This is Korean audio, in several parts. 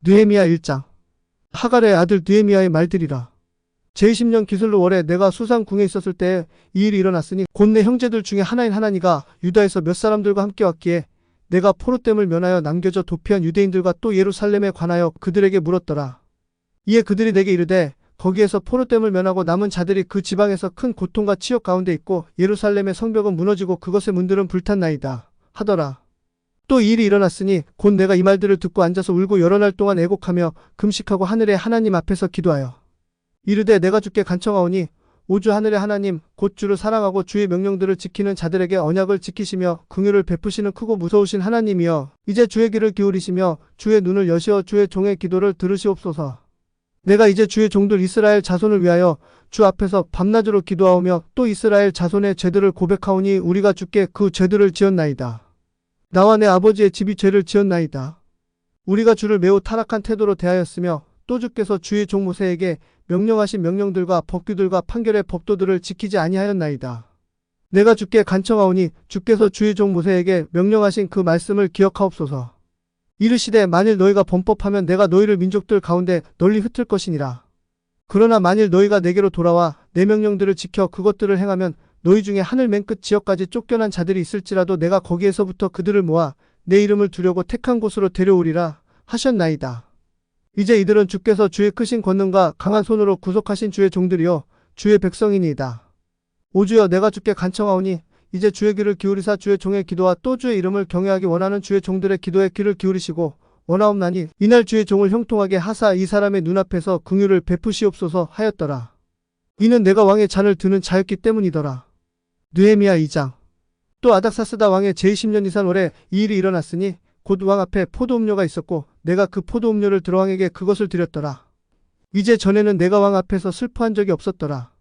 느헤미야 1장. 하갈의 아들 느헤미야의 말들이라. 제20년 기슬로 월에 내가 수상궁에 있었을 때에 이 일이 일어났으니 곧 내 형제들 중에 하나인 하나니가 유다에서 몇 사람들과 함께 왔기에 내가 포로됨을 면하여 남겨져 도피한 유대인들과 또 예루살렘에 관하여 그들에게 물었더라. 이에 그들이 내게 이르되 거기에서 포로됨을 면하고 남은 자들이 그 지방에서 큰 고통과 치욕 가운데 있고 예루살렘의 성벽은 무너지고 그것의 문들은 불탔나이다 하더라. 또 이 일이 일어났으니 곧 내가 이 말들을 듣고 앉아서 울고 여러 날 동안 애곡하며 금식하고 하늘의 하나님 앞에서 기도하여 이르되 내가 주께 간청하오니 오주 하늘의 하나님 곧 주를 사랑하고 주의 명령들을 지키는 자들에게 언약을 지키시며 긍휼을 베푸시는 크고 무서우신 하나님이여 이제 주의 귀를 기울이시며 주의 눈을 여시어 주의 종의 기도를 들으시옵소서. 내가 이제 주의 종들 이스라엘 자손을 위하여 주 앞에서 밤낮으로 기도하오며 또 이스라엘 자손의 죄들을 고백하오니 우리가 주께 그 죄들을 지었나이다. 나와 내 아버지의 집이 죄를 지었나이다. 우리가 주를 매우 타락한 태도로 대하였으며 또 주께서 주의 종 모세에게 명령하신 명령들과 법규들과 판결의 법도들을 지키지 아니하였나이다. 내가 주께 간청하오니 주께서 주의 종 모세에게 명령하신 그 말씀을 기억하옵소서. 이르시되 만일 너희가 범법하면 내가 너희를 민족들 가운데 널리 흩을 것이니라. 그러나 만일 너희가 내게로 돌아와 내 명령들을 지켜 그것들을 행하면 너희 중에 하늘 맨 끝 지역까지 쫓겨난 자들이 있을지라도 내가 거기에서부터 그들을 모아 내 이름을 두려고 택한 곳으로 데려오리라 하셨나이다. 이제 이들은 주께서 주의 크신 권능과 강한 손으로 구속하신 주의 종들이요 주의 백성이니이다. 오주여 내가 주께 간청하오니 이제 주의 귀를 기울이사 주의 종의 기도와 또 주의 이름을 경외하기 원하는 주의 종들의 기도에 귀를 기울이시고 원하옵나니 이날 주의 종을 형통하게 하사 이 사람의 눈앞에서 긍휼을 베푸시옵소서 하였더라. 이는 내가 왕의 잔을 드는 자였기 때문이더라. 느헤미야 2장. 또 아닥사스다 왕의 제20년 이산 월에 이 일이 일어났으니 곧 왕 앞에 포도음료가 있었고 내가 그 포도음료를 들어 왕에게 그것을 드렸더라. 이제 전에는 내가 왕 앞에서 슬퍼한 적이 없었더라.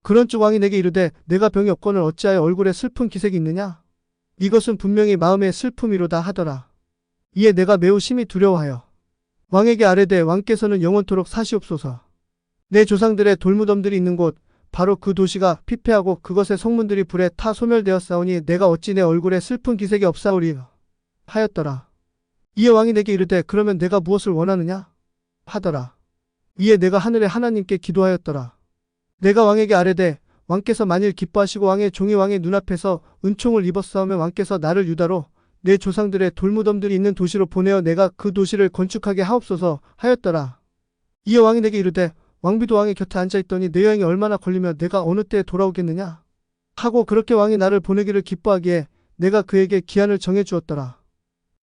그런즉 왕이 내게 이르되 내가 병이 없거늘 어찌하여 얼굴에 슬픈 기색이 있느냐? 이것은 분명히 마음의 슬픔이로다 하더라. 이에 내가 매우 심히 두려워하여 왕에게 아뢰되 왕께서는 영원토록 사시옵소서. 내 조상들의 돌무덤들이 있는 곳 바로 그 도시가 피폐하고 그것의 성문들이 불에 타 소멸되었사오니 내가 어찌 내 얼굴에 슬픈 기색이 없사오리 하였더라. 이에 왕이 내게 이르되 그러면 내가 무엇을 원하느냐 하더라. 이에 내가 하늘의 하나님께 기도하였더라. 내가 왕에게 아뢰되 왕께서 만일 기뻐하시고 왕의 종이 왕의 눈앞에서 은총을 입었사오면 왕께서 나를 유다로 내 조상들의 돌무덤들이 있는 도시로 보내어 내가 그 도시를 건축하게 하옵소서 하였더라. 이에 왕이 내게 이르되 왕비도 왕의 곁에 앉아있더니 내 여행이 얼마나 걸리며 내가 어느 때에 돌아오겠느냐 하고 그렇게 왕이 나를 보내기를 기뻐하기에 내가 그에게 기한을 정해주었더라.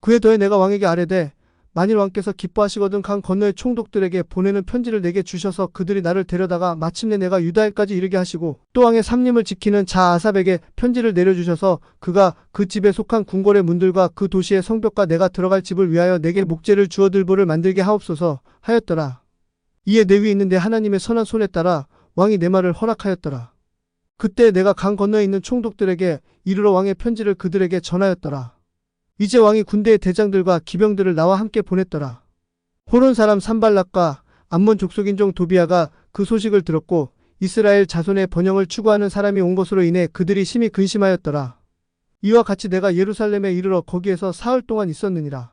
그에 더해 내가 왕에게 아뢰되 만일 왕께서 기뻐하시거든 강 건너의 총독들에게 보내는 편지를 내게 주셔서 그들이 나를 데려다가 마침내 내가 유다에까지 이르게 하시고 또 왕의 삼림을 지키는 자 아삽에게 편지를 내려주셔서 그가 그 집에 속한 궁궐의 문들과 그 도시의 성벽과 내가 들어갈 집을 위하여 내게 목재를 주어 들보를 만들게 하옵소서 하였더라. 이에 내 위에 있는 내 하나님의 선한 손에 따라 왕이 내 말을 허락하였더라. 그때 내가 강 건너에 있는 총독들에게 이르러 왕의 편지를 그들에게 전하였더라. 이제 왕이 군대의 대장들과 기병들을 나와 함께 보냈더라. 호론 사람 산발락과 암몬 족속인종 도비아가 그 소식을 들었고 이스라엘 자손의 번영을 추구하는 사람이 온 것으로 인해 그들이 심히 근심하였더라. 이와 같이 내가 예루살렘에 이르러 거기에서 사흘 동안 있었느니라.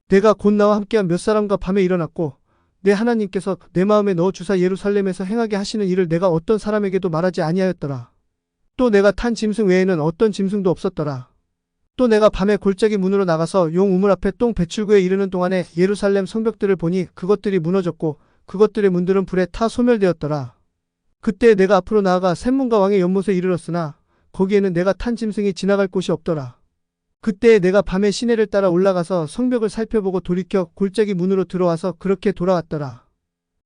내가 곧 나와 함께한 몇 사람과 밤에 일어났고 내 하나님께서 내 마음에 넣어 주사 예루살렘에서 행하게 하시는 일을 내가 어떤 사람에게도 말하지 아니하였더라. 또 내가 탄 짐승 외에는 어떤 짐승도 없었더라. 또 내가 밤에 골짜기 문으로 나가서 용 우물 앞에 똥 배출구에 이르는 동안에 예루살렘 성벽들을 보니 그것들이 무너졌고 그것들의 문들은 불에 타 소멸되었더라. 그때 내가 앞으로 나아가 샘문과 왕의 연못에 이르렀으나 거기에는 내가 탄 짐승이 지나갈 곳이 없더라. 그때 내가 밤에 시내를 따라 올라가서 성벽을 살펴보고 돌이켜 골짜기 문으로 들어와서 그렇게 돌아왔더라.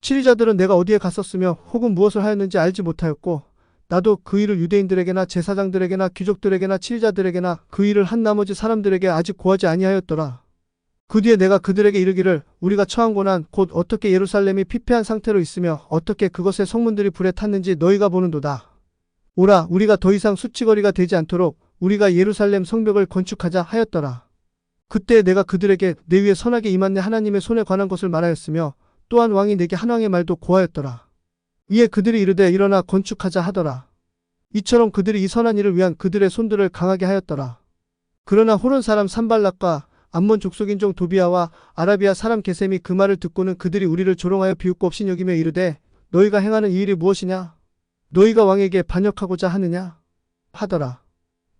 치리자들은 내가 어디에 갔었으며 혹은 무엇을 하였는지 알지 못하였고 나도 그 일을 유대인들에게나 제사장들에게나 귀족들에게나 치리자들에게나 그 일을 한 나머지 사람들에게 아직 고하지 아니하였더라. 그 뒤에 내가 그들에게 이르기를 우리가 처한 고난 곧 어떻게 예루살렘이 피폐한 상태로 있으며 어떻게 그것의 성문들이 불에 탔는지 너희가 보는도다. 오라 우리가 더 이상 수치거리가 되지 않도록 우리가 예루살렘 성벽을 건축하자 하였더라. 그때 내가 그들에게 내 위에 선하게 임한 내 하나님의 손에 관한 것을 말하였으며 또한 왕이 내게 한 왕의 말도 고하였더라. 이에 그들이 이르되 일어나 건축하자 하더라. 이처럼 그들이 이 선한 일을 위한 그들의 손들을 강하게 하였더라. 그러나 호론 사람 산발락과 암몬 족속인종 도비아와 아라비아 사람 게셈이 그 말을 듣고는 그들이 우리를 조롱하여 비웃고 업신여기며 이르되 너희가 행하는 이 일이 무엇이냐? 너희가 왕에게 반역하고자 하느냐? 하더라.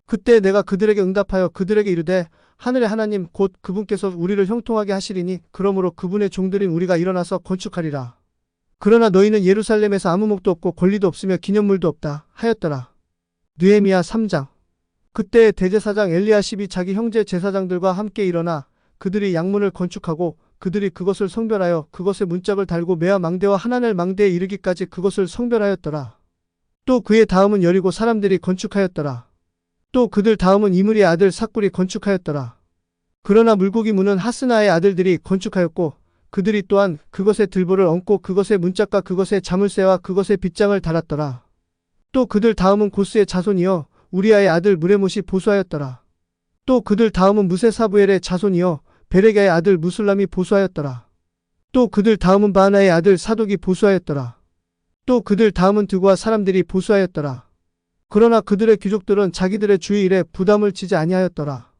그때 내가 그들에게 응답하여 그들에게 이르되 하늘의 하나님 곧 그분께서 우리를 형통하게 하시리니 그러므로 그분의 종들인 우리가 일어나서 건축하리라. 그러나 너희는 예루살렘에서 아무 목도 없고 권리도 없으며 기념물도 없다 하였더라. 느헤미야 3장. 그때 대제사장 엘리야십이 자기 형제 제사장들과 함께 일어나 그들이 양문을 건축하고 그들이 그것을 성별하여 그것에 문짝을 달고 메아 망대와 하나넬 망대에 이르기까지 그것을 성별하였더라. 또 그의 다음은 여리고 사람들이 건축하였더라. 또 그들 다음은 이므리의 아들 삭굴이 건축하였더라. 그러나 물고기 무는 하스나의 아들들이 건축하였고 그들이 또한 그것에 들보를 얹고 그것에 문짝과 그것에 자물쇠와 그것에 빗장을 달았더라. 또 그들 다음은 고스의 자손이여 우리아의 아들 무레못이 보수하였더라. 또 그들 다음은 무세사부엘의 자손이여 베레가의 아들 무술람이 보수하였더라. 또 그들 다음은 바하나의 아들 사독이 보수하였더라. 또 그들 다음은 드고와 사람들이 보수하였더라. 그러나 그들의 귀족들은 자기들의 주의 일에 부담을 지지 아니하였더라.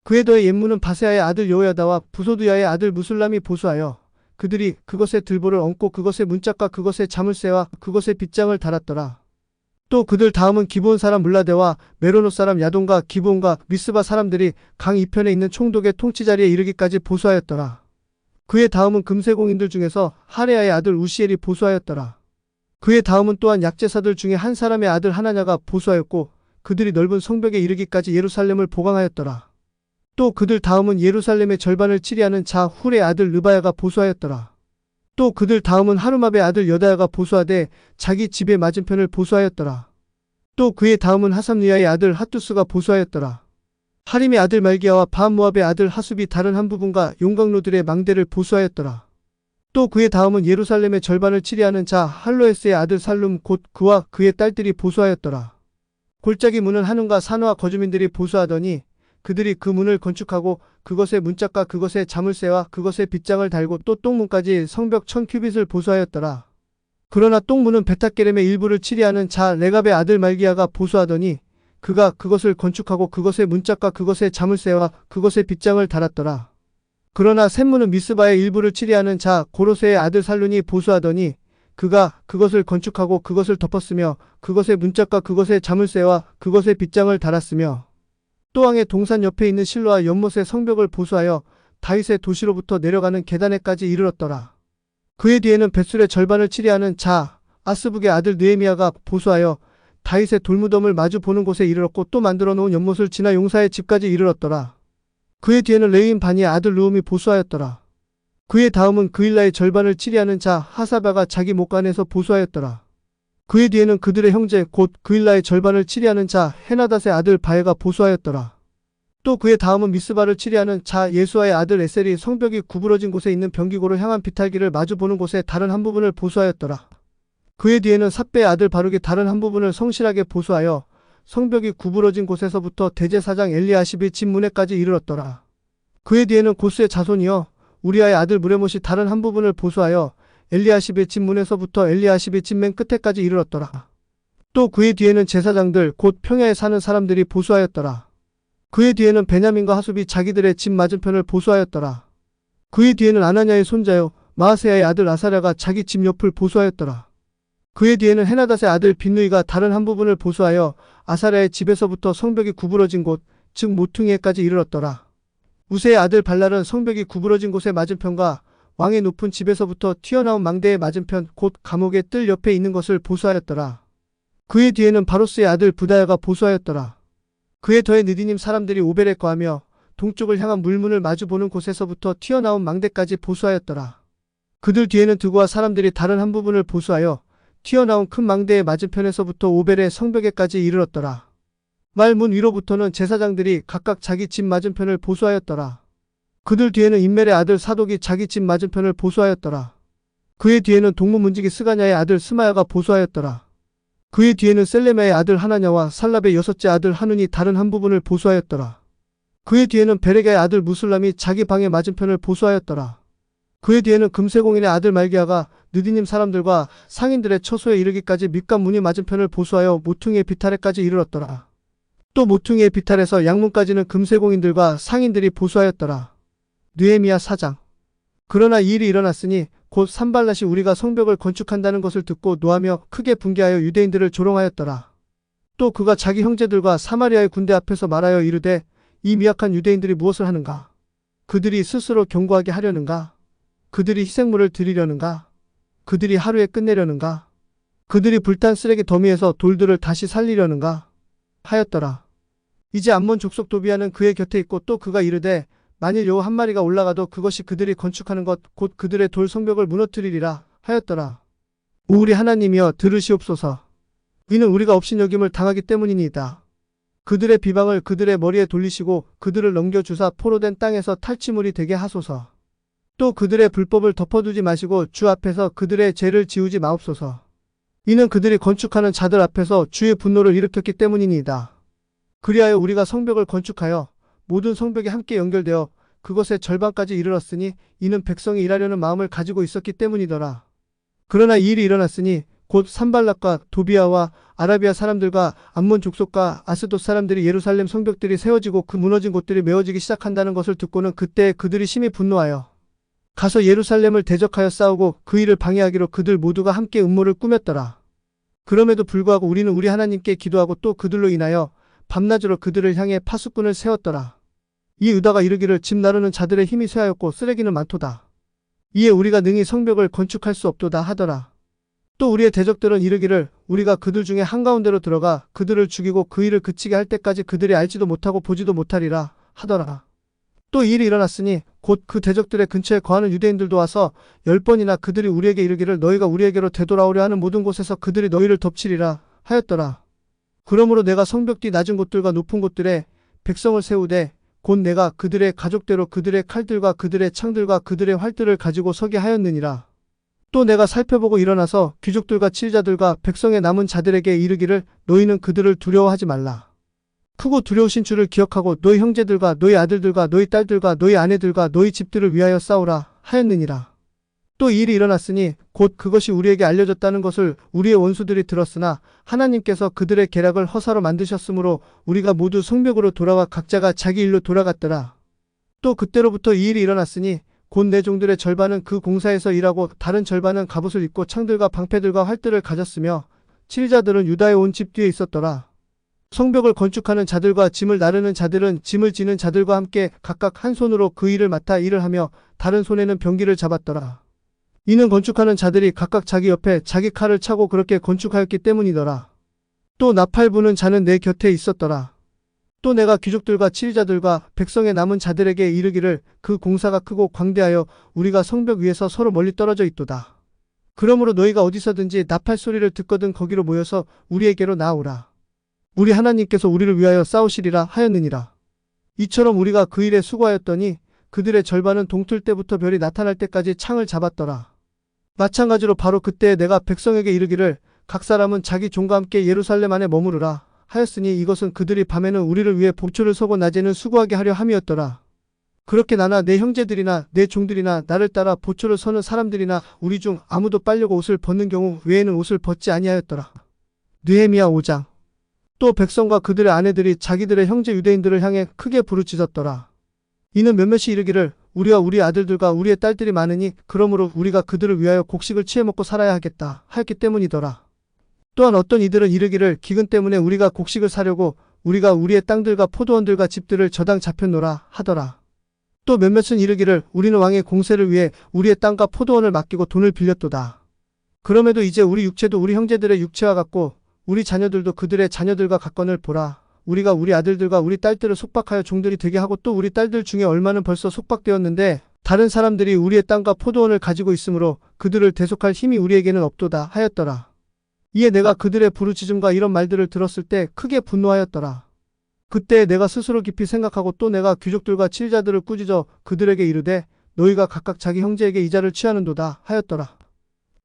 그에 더해 옌무는 바세아의 아들 여호야다와 부소두야의 아들 무술람이 보수하여 그들이 그것에 들보를 얹고 그것에 문짝과 그것에 자물쇠와 그것에 빗장을 달았더라. 또 그들 다음은 기브온 사람 물라데와 메로노 사람 야돈과 기브온과 미스바 사람들이 강 이편에 있는 총독의 통치자리에 이르기까지 보수하였더라. 그의 다음은 금세공인들 중에서 하레아의 아들 우시엘이 보수하였더라. 그의 다음은 또한 약제사들 중에 한 사람의 아들 하나냐가 보수하였고 그들이 넓은 성벽에 이르기까지 예루살렘을 보강하였더라. 또 그들 다음은 예루살렘의 절반을 치리하는 자 훌의 아들 르바야가 보수하였더라. 또 그들 다음은 하루맙의 아들 여다야가 보수하되 자기 집의 맞은편을 보수하였더라. 또 그의 다음은 하삼리아의 아들 핫두스가 보수하였더라. 하림의 아들 말기야와 바암모압의 아들 하숲이 다른 한 부분과 용광로들의 망대를 보수하였더라. 또 그의 다음은 예루살렘의 절반을 치리하는 자 할로에스의 아들 살룸 곧 그와 그의 딸들이 보수하였더라. 골짜기 문은 한움과 산호와 거주민들이 보수하더니 그들이 그 문을 건축하고 그것의 문짝과 그것의 자물쇠와 그것의 빗장을 달고 또 똥문까지 성벽 1000규빗을 보수하였더라. 그러나 똥문은 베타게렘의 일부를 치리하는 자 레갑의 아들 말기야가 보수하더니 그가 그것을 건축하고 그것의 문짝과 그것의 자물쇠와 그것의 빗장을 달았더라. 그러나 샘문은 미스바의 일부를 치리하는 자 고로세의 아들 살룬이 보수하더니 그가 그것을 건축하고 그것을 덮었으며 그것의 문짝과 그것의 자물쇠와 그것의 빗장을 달았으며 또 왕의 동산 옆에 있는 실로와 연못의 성벽을 보수하여 다윗의 도시로부터 내려가는 계단에까지 이르렀더라. 그의 뒤에는 벳술의 절반을 치리하는 자 아스북의 아들 느헤미야가 보수하여 다윗의 돌무덤을 마주 보는 곳에 이르렀고 또 만들어 놓은 연못을 지나 용사의 집까지 이르렀더라. 그의 뒤에는 레위인 바니의 아들 르움이 보수하였더라. 그의 다음은 그일라의 절반을 치리하는 자 하사바가 자기 목간에서 보수하였더라. 그의 뒤에는 그들의 형제 곧 그일라의 절반을 치리하는 자 헤나닷의 아들 바에가 보수하였더라. 또 그의 다음은 미스바를 치리하는 자 예수아의 아들 에셀이 성벽이 구부러진 곳에 있는 병기고를 향한 비탈기를 마주보는 곳에 다른 한 부분을 보수하였더라. 그의 뒤에는 삿배의 아들 바룩이 다른 한 부분을 성실하게 보수하여 성벽이 구부러진 곳에서부터 대제사장 엘리야십의 집 문에까지 이르렀더라. 그의 뒤에는 고스의 자손이여 우리아의 아들 무레못이 다른 한 부분을 보수하여 엘리야십의 집 문에서부터 엘리야십의 집 맨 끝에까지 이르렀더라. 또 그의 뒤에는 제사장들 곧 평야에 사는 사람들이 보수하였더라. 그의 뒤에는 베냐민과 하숲이 자기들의 집 맞은편을 보수하였더라. 그의 뒤에는 아나냐의 손자요 마아세야의 아들 아사랴가 자기 집 옆을 보수하였더라. 그의 뒤에는 헤나닷의 아들 빈누이가 다른 한 부분을 보수하여 아사랴의 집에서부터 성벽이 구부러진 곳 즉 모퉁이에까지 이르렀더라. 우세의 아들 발랄은 성벽이 구부러진 곳의 맞은편과 왕의 높은 집에서부터 튀어나온 망대의 맞은편 곧 감옥의 뜰 옆에 있는 것을 보수하였더라. 그의 뒤에는 바로스의 아들 부다야가 보수하였더라. 그에 더해 느디님 사람들이 오벨에 거하며 동쪽을 향한 물문을 마주보는 곳에서부터 튀어나온 망대까지 보수하였더라. 그들 뒤에는 드고와 사람들이 다른 한 부분을 보수하여 튀어나온 큰 망대의 맞은편에서부터 오벨의 성벽에까지 이르렀더라. 말문 위로부터는 제사장들이 각각 자기 집 맞은편을 보수하였더라. 그들 뒤에는 임멜의 아들 사독이 자기 집 맞은편을 보수하였더라. 그의 뒤에는 동문문지기 스가냐의 아들 스마야가 보수하였더라. 그의 뒤에는 셀레메의 아들 하나냐와 살랍의 여섯째 아들 하눈이 다른 한 부분을 보수하였더라. 그의 뒤에는 베레가의 아들 무술람이 자기 방의 맞은편을 보수하였더라. 그의 뒤에는 금세공인의 아들 말기야가 느디님 사람들과 상인들의 처소에 이르기까지 밑간 문이 맞은편을 보수하여 모퉁이의 비탈에까지 이르렀더라. 또 모퉁이의 비탈에서 양문까지는 금세공인들과 상인들이 보수하였더라. 느헤미야 4장. 그러나 이 일이 일어났으니 곧 산발랏이 우리가 성벽을 건축한다는 것을 듣고 노하며 크게 분개하여 유대인들을 조롱하였더라. 또 그가 자기 형제들과 사마리아의 군대 앞에서 말하여 이르되 이 미약한 유대인들이 무엇을 하는가? 그들이 스스로 견고하게 하려는가? 그들이 희생물을 드리려는가? 그들이 하루에 끝내려는가? 그들이 불탄 쓰레기 더미에서 돌들을 다시 살리려는가? 하였더라. 이제 암몬 족속 도비아는 그의 곁에 있고 또 그가 이르되 만일 여호 한 마리가 올라가도 그것이 그들이 건축하는 것 곧 그들의 돌 성벽을 무너뜨리리라 하였더라. 오 우리 하나님이여 들으시옵소서. 이는 우리가 업신여김을 당하기 때문이니이다. 그들의 비방을 그들의 머리에 돌리시고 그들을 넘겨주사 포로된 땅에서 탈취물이 되게 하소서. 또 그들의 불법을 덮어두지 마시고 주 앞에서 그들의 죄를 지우지 마옵소서. 이는 그들이 건축하는 자들 앞에서 주의 분노를 일으켰기 때문이니이다. 그리하여 우리가 성벽을 건축하여 모든 성벽이 함께 연결되어 그것의 절반까지 이르렀으니 이는 백성이 일하려는 마음을 가지고 있었기 때문이더라. 그러나 이 일이 일어났으니 곧 산발랏과 도비아와 아라비아 사람들과 암몬 족속과 아스돗 사람들이 예루살렘 성벽들이 세워지고 그 무너진 곳들이 메워지기 시작한다는 것을 듣고는 그때 그들이 심히 분노하여 가서 예루살렘을 대적하여 싸우고 그 일을 방해하기로 그들 모두가 함께 음모를 꾸몄더라. 그럼에도 불구하고 우리는 우리 하나님께 기도하고 또 그들로 인하여 밤낮으로 그들을 향해 파수꾼을 세웠더라. 이 유다가 이르기를 집 나르는 자들의 힘이 쇠하였고 쓰레기는 많도다. 이에 우리가 능히 성벽을 건축할 수 없도다 하더라. 또 우리의 대적들은 이르기를 우리가 그들 중에 한가운데로 들어가 그들을 죽이고 그 일을 그치게 할 때까지 그들이 알지도 못하고 보지도 못하리라 하더라. 또 이 일이 일어났으니 곧 그 대적들의 근처에 거하는 유대인들도 와서 10번이나 그들이 우리에게 이르기를 너희가 우리에게로 되돌아오려 하는 모든 곳에서 그들이 너희를 덮치리라 하였더라. 그러므로 내가 성벽 뒤 낮은 곳들과 높은 곳들에 백성을 세우되 곧 내가 그들의 가족대로 그들의 칼들과 그들의 창들과 그들의 활들을 가지고 서게 하였느니라. 또 내가 살펴보고 일어나서 귀족들과 치리자들과 백성의 남은 자들에게 이르기를 너희는 그들을 두려워하지 말라. 크고 두려우신 주를 기억하고 너희 형제들과 너희 아들들과 너희 딸들과 너희 아내들과 너희 집들을 위하여 싸우라 하였느니라. 또 이 일이 일어났으니 곧 그것이 우리에게 알려졌다는 것을 우리의 원수들이 들었으나 하나님께서 그들의 계략을 허사로 만드셨으므로 우리가 모두 성벽으로 돌아와 각자가 자기 일로 돌아갔더라. 또 그때로부터 이 일이 일어났으니 곧 내 종들의 절반은 그 공사에서 일하고 다른 절반은 갑옷을 입고 창들과 방패들과 활들을 가졌으며 치리자들은 유다의 온 집 뒤에 있었더라. 성벽을 건축하는 자들과 짐을 나르는 자들은 짐을 지는 자들과 함께 각각 한 손으로 그 일을 맡아 일을 하며 다른 손에는 병기를 잡았더라. 이는 건축하는 자들이 각각 자기 옆에 자기 칼을 차고 그렇게 건축하였기 때문이더라. 또 나팔 부는 자는 내 곁에 있었더라. 또 내가 귀족들과 치리자들과 백성의 남은 자들에게 이르기를 그 공사가 크고 광대하여 우리가 성벽 위에서 서로 멀리 떨어져 있도다. 그러므로 너희가 어디서든지 나팔 소리를 듣거든 거기로 모여서 우리에게로 나아오라. 우리 하나님께서 우리를 위하여 싸우시리라 하였느니라. 이처럼 우리가 그 일에 수고하였더니 그들의 절반은 동틀 때부터 별이 나타날 때까지 창을 잡았더라. 마찬가지로 바로 그때 내가 백성에게 이르기를 각 사람은 자기 종과 함께 예루살렘 안에 머무르라 하였으니 이것은 그들이 밤에는 우리를 위해 복초를 서고 낮에는 수고하게 하려 함이었더라. 그렇게 나나 내 형제들이나 내 종들이나 나를 따라 보초를 서는 사람들이나 우리 중 아무도 빨려고 옷을 벗는 경우 외에는 옷을 벗지 아니하였더라. 느헤미야 5장. 또 백성과 그들의 아내들이 자기들의 형제 유대인들을 향해 크게 부르짖었더라. 이는 몇몇이 이르기를 우리와 우리 아들들과 우리의 딸들이 많으니 그러므로 우리가 그들을 위하여 곡식을 취해 먹고 살아야 하겠다 하였기 때문이더라. 또한 어떤 이들은 이르기를 기근 때문에 우리가 곡식을 사려고 우리가 우리의 땅들과 포도원들과 집들을 저당 잡혔노라 하더라. 또 몇몇은 이르기를 우리는 왕의 공세를 위해 우리의 땅과 포도원을 맡기고 돈을 빌렸도다. 그럼에도 이제 우리 육체도 우리 형제들의 육체와 같고 우리 자녀들도 그들의 자녀들과 같거늘 보라. 우리가 우리 아들들과 우리 딸들을 속박하여 종들이 되게 하고 또 우리 딸들 중에 얼마는 벌써 속박되었는데 다른 사람들이 우리의 땅과 포도원을 가지고 있으므로 그들을 대속할 힘이 우리에게는 없도다 하였더라. 이에 내가 그들의 부르짖음과 이런 말들을 들었을 때 크게 분노하였더라. 그때 내가 스스로 깊이 생각하고 또 내가 귀족들과 치리자들을 꾸짖어 그들에게 이르되 너희가 각각 자기 형제에게 이자를 취하는도다 하였더라.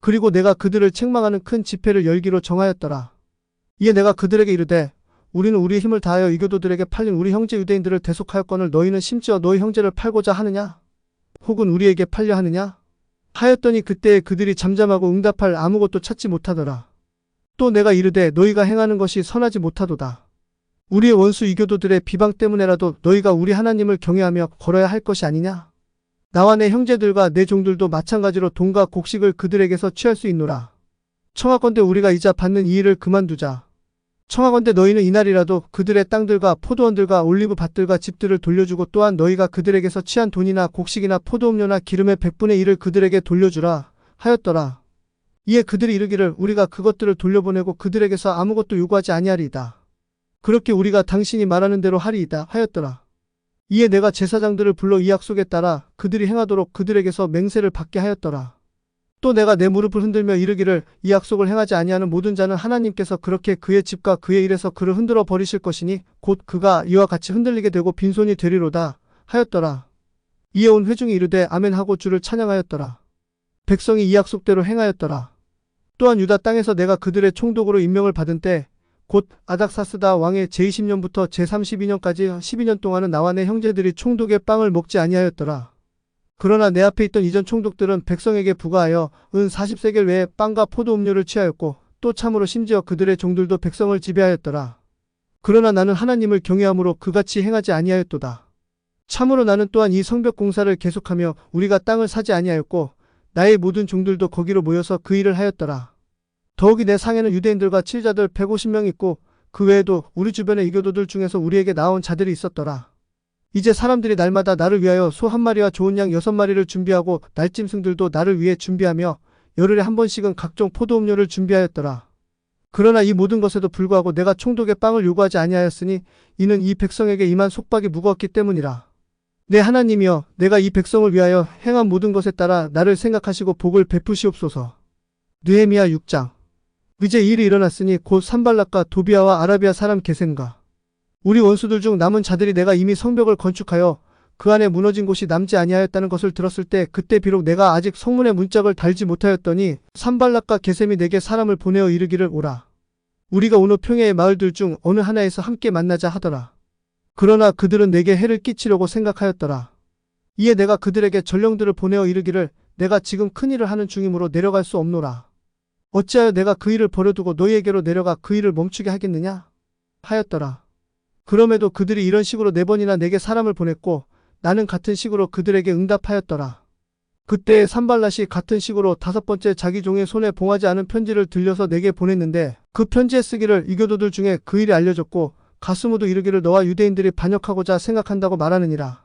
그리고 내가 그들을 책망하는 큰 집회를 열기로 정하였더라. 이에 내가 그들에게 이르되 우리는 우리의 힘을 다하여 이교도들에게 팔린 우리 형제 유대인들을 대속하였거늘 너희는 심지어 너희 형제를 팔고자 하느냐? 혹은 우리에게 팔려 하느냐? 하였더니 그때에 그들이 잠잠하고 응답할 아무것도 찾지 못하더라. 또 내가 이르되 너희가 행하는 것이 선하지 못하도다. 우리의 원수 이교도들의 비방 때문에라도 너희가 우리 하나님을 경외하며 걸어야 할 것이 아니냐? 나와 내 형제들과 내 종들도 마찬가지로 돈과 곡식을 그들에게서 취할 수 있노라. 청하건대 우리가 이자 받는 이 일을 그만두자. 청하건대 너희는 이날이라도 그들의 땅들과 포도원들과 올리브 밭들과 집들을 돌려주고 또한 너희가 그들에게서 취한 돈이나 곡식이나 포도음료나 기름의 100분의 1을 그들에게 돌려주라 하였더라. 이에 그들이 이르기를 우리가 그것들을 돌려보내고 그들에게서 아무것도 요구하지 아니하리이다. 그렇게 우리가 당신이 말하는 대로 하리이다 하였더라. 이에 내가 제사장들을 불러 이 약속에 따라 그들이 행하도록 그들에게서 맹세를 받게 하였더라. 또 내가 내 무릎을 흔들며 이르기를 이 약속을 행하지 아니하는 모든 자는 하나님께서 그렇게 그의 집과 그의 일에서 그를 흔들어 버리실 것이니 곧 그가 이와 같이 흔들리게 되고 빈손이 되리로다 하였더라. 이에 온 회중이 이르되 아멘 하고 주를 찬양하였더라. 백성이 이 약속대로 행하였더라. 또한 유다 땅에서 내가 그들의 총독으로 임명을 받은 때 곧 아닥사스다 왕의 제20년부터 제32년까지 12년 동안은 나와 내 형제들이 총독의 빵을 먹지 아니하였더라. 그러나 내 앞에 있던 이전 총독들은 백성에게 부과하여 은 40세겔 외에 빵과 포도 음료를 취하였고 또 참으로 심지어 그들의 종들도 백성을 지배하였더라. 그러나 나는 하나님을 경외함으로 그같이 행하지 아니하였도다. 참으로 나는 또한 이 성벽 공사를 계속하며 우리가 땅을 사지 아니하였고 나의 모든 종들도 거기로 모여서 그 일을 하였더라. 더욱이 내 상에는 유대인들과 칠자들 150명 있고 그 외에도 우리 주변의 이교도들 중에서 우리에게 나온 자들이 있었더라. 이제 사람들이 날마다 나를 위하여 소 1마리와 좋은 양 6마리를 준비하고 날짐승들도 나를 위해 준비하며 열흘에 한 번씩은 각종 포도음료를 준비하였더라. 그러나 이 모든 것에도 불구하고 내가 총독의 빵을 요구하지 아니하였으니 이는 이 백성에게 임한 속박이 무거웠기 때문이라. 내 하나님이여 내가 이 백성을 위하여 행한 모든 것에 따라 나를 생각하시고 복을 베푸시옵소서. 느헤미야 6장. 이제 이 일이 일어났으니 곧 산발락과 도비아와 아라비아 사람 게셈과 우리 원수들 중 남은 자들이 내가 이미 성벽을 건축하여 그 안에 무너진 곳이 남지 아니하였다는 것을 들었을 때 그때 비록 내가 아직 성문의 문짝을 달지 못하였더니 산발락과 게셈이 내게 사람을 보내어 이르기를 오라. 우리가 오늘 평야의 마을들 중 어느 하나에서 함께 만나자 하더라. 그러나 그들은 내게 해를 끼치려고 생각하였더라. 이에 내가 그들에게 전령들을 보내어 이르기를 내가 지금 큰 일을 하는 중이므로 내려갈 수 없노라. 어찌하여 내가 그 일을 버려두고 너희에게로 내려가 그 일을 멈추게 하겠느냐? 하였더라. 그럼에도 그들이 이런 식으로 4번이나 내게 사람을 보냈고 나는 같은 식으로 그들에게 응답하였더라. 그때 산발랏이 같은 식으로 5번째 자기 종의 손에 봉하지 않은 편지를 들려서 내게 보냈는데 그 편지에 쓰기를 이교도들 중에 그 일이 알려졌고 가스무도 이르기를 너와 유대인들이 반역하고자 생각한다고 말하느니라.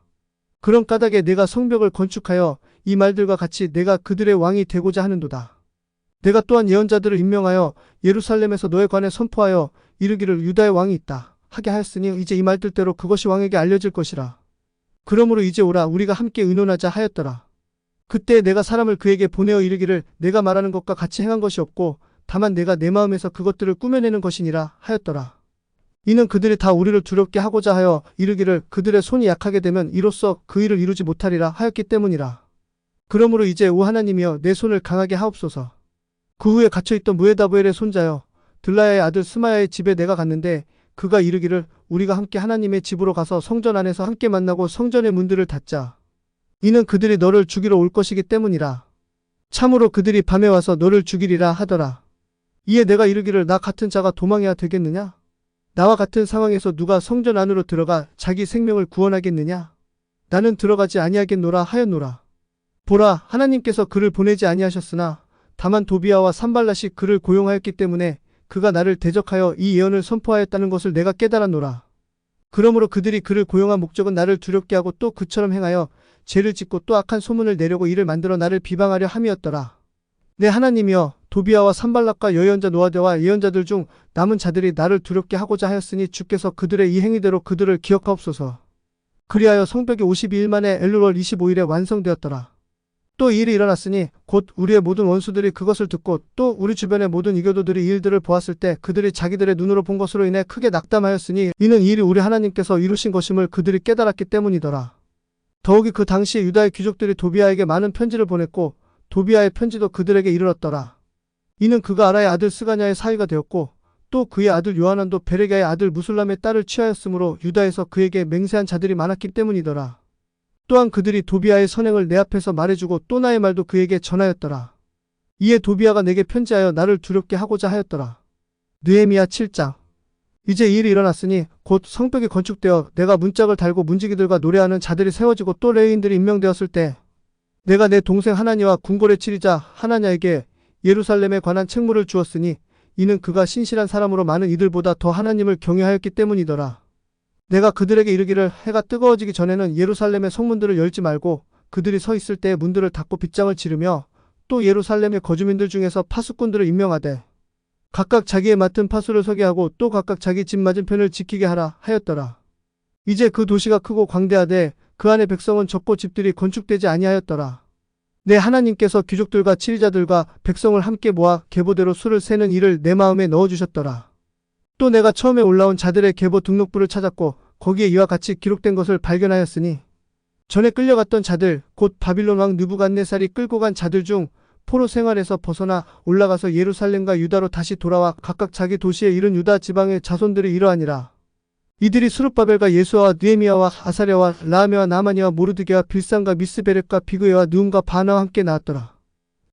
그런 까닭에 내가 성벽을 건축하여 이 말들과 같이 내가 그들의 왕이 되고자 하는도다. 내가 또한 예언자들을 임명하여 예루살렘에서 너에 관해 선포하여 이르기를 유다의 왕이 있다 하게 하였으니 이제 이 말들대로 그것이 왕에게 알려질 것이라. 그러므로 이제 오라 우리가 함께 의논하자 하였더라. 그때 내가 사람을 그에게 보내어 이르기를 내가 말하는 것과 같이 행한 것이 없고 다만 내가 내 마음에서 그것들을 꾸며내는 것이니라 하였더라. 이는 그들이 다 우리를 두렵게 하고자 하여 이르기를 그들의 손이 약하게 되면 이로써 그 일을 이루지 못하리라 하였기 때문이라. 그러므로 이제 오 하나님이여 내 손을 강하게 하옵소서. 그 후에 갇혀있던 무에다부엘의 손자여 들라야의 아들 스마야의 집에 내가 갔는데 그가 이르기를 우리가 함께 하나님의 집으로 가서 성전 안에서 함께 만나고 성전의 문들을 닫자. 이는 그들이 너를 죽이러 올 것이기 때문이라. 참으로 그들이 밤에 와서 너를 죽이리라 하더라. 이에 내가 이르기를 나 같은 자가 도망해야 되겠느냐? 나와 같은 상황에서 누가 성전 안으로 들어가 자기 생명을 구원하겠느냐? 나는 들어가지 아니하겠노라 하였노라. 보라 하나님께서 그를 보내지 아니하셨으나 다만 도비아와 산발랏이 그를 고용하였기 때문에 그가 나를 대적하여 이 예언을 선포하였다는 것을 내가 깨달았노라. 그러므로 그들이 그를 고용한 목적은 나를 두렵게 하고 또 그처럼 행하여 죄를 짓고 또 악한 소문을 내려고 이를 만들어 나를 비방하려 함이었더라. 내 하나님이여 도비아와 산발락과 여연자 노아데와 예언자들 중 남은 자들이 나를 두렵게 하고자 하였으니 주께서 그들의 이 행위대로 그들을 기억하옵소서. 그리하여 성벽이 52일 만에 엘루월 25일에 완성되었더라. 또 이 일이 일어났으니 곧 우리의 모든 원수들이 그것을 듣고 또 우리 주변의 모든 이교도들이 이 일들을 보았을 때 그들이 자기들의 눈으로 본 것으로 인해 크게 낙담하였으니 이는 이 일이 우리 하나님께서 이루신 것임을 그들이 깨달았기 때문이더라. 더욱이 그 당시에 유다의 귀족들이 도비아에게 많은 편지를 보냈고 도비아의 편지도 그들에게 이르렀더라. 이는 그가 아라의 아들 스가냐의 사위가 되었고 또 그의 아들 요하난도 베레가의 아들 무술람의 딸을 취하였으므로 유다에서 그에게 맹세한 자들이 많았기 때문이더라. 또한 그들이 도비아의 선행을 내 앞에서 말해주고 또 나의 말도 그에게 전하였더라. 이에 도비아가 내게 편지하여 나를 두렵게 하고자 하였더라. 느헤미야 7장. 이제 이 일이 일어났으니 곧 성벽이 건축되어 내가 문짝을 달고 문지기들과 노래하는 자들이 세워지고 또 레위인들이 임명되었을 때 내가 내 동생 하나니와 궁궐의 치리자 하나냐에게 예루살렘에 관한 책무를 주었으니 이는 그가 신실한 사람으로 많은 이들보다 더 하나님을 경외하였기 때문이더라. 내가 그들에게 이르기를 해가 뜨거워지기 전에는 예루살렘의 성문들을 열지 말고 그들이 서 있을 때에 문들을 닫고 빗장을 지르며 또 예루살렘의 거주민들 중에서 파수꾼들을 임명하되 각각 자기의 맡은 파수를 서게 하고 또 각각 자기 집 맞은편을 지키게 하라 하였더라. 이제 그 도시가 크고 광대하되 그 안에 백성은 적고 집들이 건축되지 아니하였더라. 내 하나님께서 귀족들과 치리자들과 백성을 함께 모아 계보대로 수를 세는 일을 내 마음에 넣어주셨더라. 또 내가 처음에 올라온 자들의 계보 등록부를 찾았고 거기에 이와 같이 기록된 것을 발견하였으니 전에 끌려갔던 자들 곧 바빌론 왕 느부갓네살이 끌고 간 자들 중 포로 생활에서 벗어나 올라가서 예루살렘과 유다로 다시 돌아와 각각 자기 도시에 이른 유다 지방의 자손들이 이러하니라. 이들이 스룹바벨과 예수아와 느헤미야와 아사랴와 라하메와 나마니와 모르드게와 빌산과 미스베렉과 비그에와 느움과 바나와 함께 나왔더라.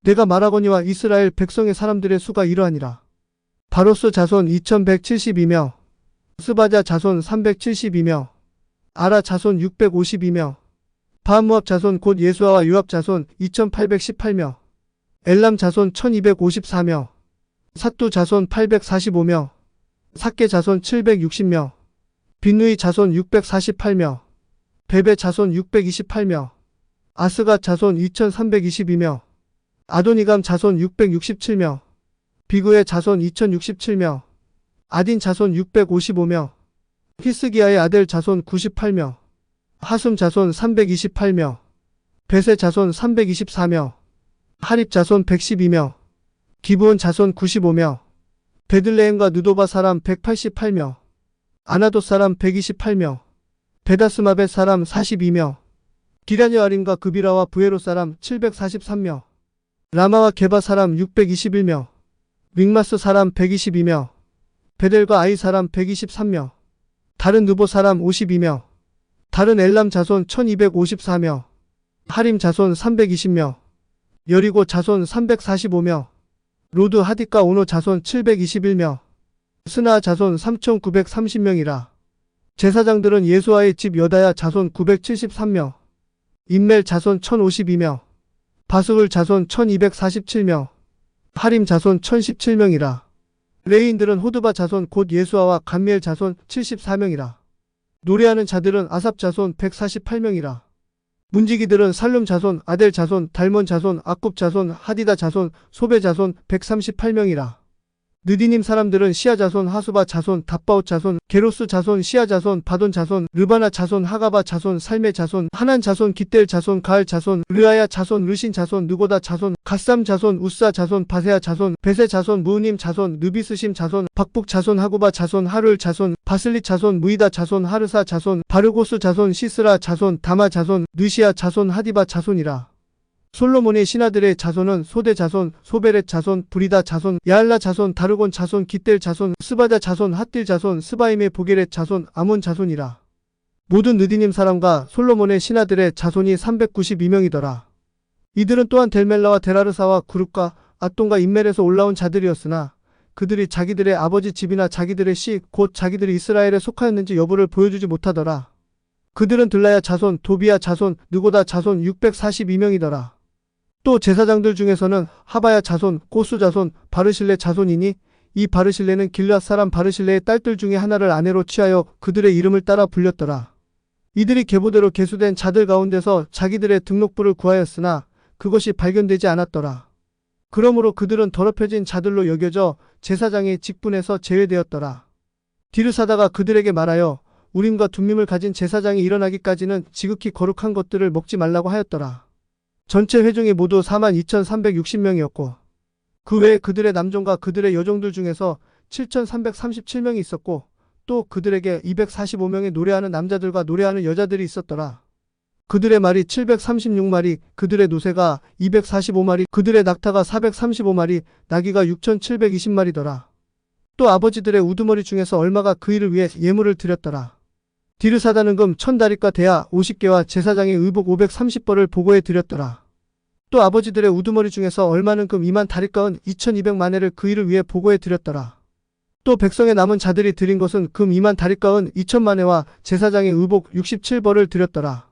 내가 말하거니와 이스라엘 백성의 사람들의 수가 이러하니라. 바로스 자손 2172명, 스바자 자손 372명, 아라 자손 652명, 바모압 자손 곧 예수아와 요압 자손 2818명, 엘람 자손 1254명, 삿두 자손 845명, 삭게 자손 760명, 빈누이 자손 648명, 베베 자손 628명, 아스가 자손 2322명, 아도니감 자손 667명, 비구의 자손 2067명, 아딘 자손 655명, 히스기야의 아들 자손 98명, 하숨 자손 328명, 베세 자손 324명, 하립 자손 112명, 기브온 자손 95명, 베들레헴과 느도바 사람 188명, 아나돗 사람 128명, 베다스마벳 사람 42명, 기랴여아림과 그비라와 부에로 사람 743명, 라마와 게바 사람 621명, 믹마스 사람 122명, 베델과 아이 사람 123명, 다른 느보 사람 52명, 다른 엘람 자손 1254명, 하림 자손 320명, 여리고 자손 345명, 로드 하딕과 오노 자손 721명, 스나 자손 3930명이라. 제사장들은 예수아의 집 여다야 자손 973명, 임멜 자손 1052명, 바스울 자손 1247명, 하림 자손 1017명이라. 레인들은 호드바 자손 곧 예수아와 감미엘 자손 74명이라. 노래하는 자들은 아삽 자손 148명이라. 문지기들은 살룸 자손, 아델 자손, 달몬 자손, 아굽 자손, 하디다 자손, 소베 자손 138명이라. 느디님 사람들은 시아 자손, 하수바 자손, 답바옷 자손, 게로스 자손, 시아 자손, 바돈 자손, 르바나 자손, 하가바 자손, 살메 자손, 하난 자손, 깃델 자손, 가을 자손, 르아야 자손, 르신 자손, 느고다 자손, 갓삼 자손, 우사 자손, 바세아 자손, 베세 자손, 무우님 자손, 느비스심 자손, 박북 자손, 하구바 자손, 하룰 자손, 바슬릿 자손, 무이다 자손, 하르사 자손, 바르고스 자손, 시스라 자손, 다마 자손, 느시아 자손, 하디바 자손이라. 솔로몬의 신하들의 자손은 소대 자손, 소베렛 자손, 브리다 자손, 야알라 자손, 다르곤 자손, 깃델 자손, 스바자 자손, 핫딜 자손, 스바임의 보게렛 자손, 아몬 자손이라. 모든 느디님 사람과 솔로몬의 신하들의 자손이 392명이더라. 이들은 또한 델멜라와 데라르사와 구룹과 아똥과 인멜에서 올라온 자들이었으나 그들이 자기들의 아버지 집이나 자기들의 씨, 곧 자기들이 이스라엘에 속하였는지 여부를 보여주지 못하더라. 그들은 들라야 자손, 도비야 자손, 느고다 자손 642명이더라. 또 제사장들 중에서는 하바야 자손, 고수 자손, 바르실레 자손이니 이 바르실레는 길앗 사람 바르실레의 딸들 중에 하나를 아내로 취하여 그들의 이름을 따라 불렸더라. 이들이 계보대로 계수된 자들 가운데서 자기들의 등록부를 구하였으나 그것이 발견되지 않았더라. 그러므로 그들은 더럽혀진 자들로 여겨져 제사장의 직분에서 제외되었더라. 디르사다가 그들에게 말하여 우림과 둠밈을 가진 제사장이 일어나기까지는 지극히 거룩한 것들을 먹지 말라고 하였더라. 전체 회중이 모두 42,360명이었고 그 외에 그들의 남종과 그들의 여종들 중에서 7,337명이 있었고 또 그들에게 245명의 노래하는 남자들과 노래하는 여자들이 있었더라. 그들의 말이 736마리, 그들의 노새가 245마리, 그들의 낙타가 435마리, 나귀가 6,720마리더라. 또 아버지들의 우두머리 중에서 얼마가 그 일을 위해 예물을 드렸더라. 디르사다는 금 1000다릿과 대야 50개와 제사장의 의복 530벌을 보고해 드렸더라. 또 아버지들의 우두머리 중에서 얼마는 금 2만 다릿과 은 2200만회를 그 일을 위해 보고해 드렸더라. 또 백성의 남은 자들이 드린 것은 금 2만 다릿과 은 2000만회와 제사장의 의복 67벌을 드렸더라.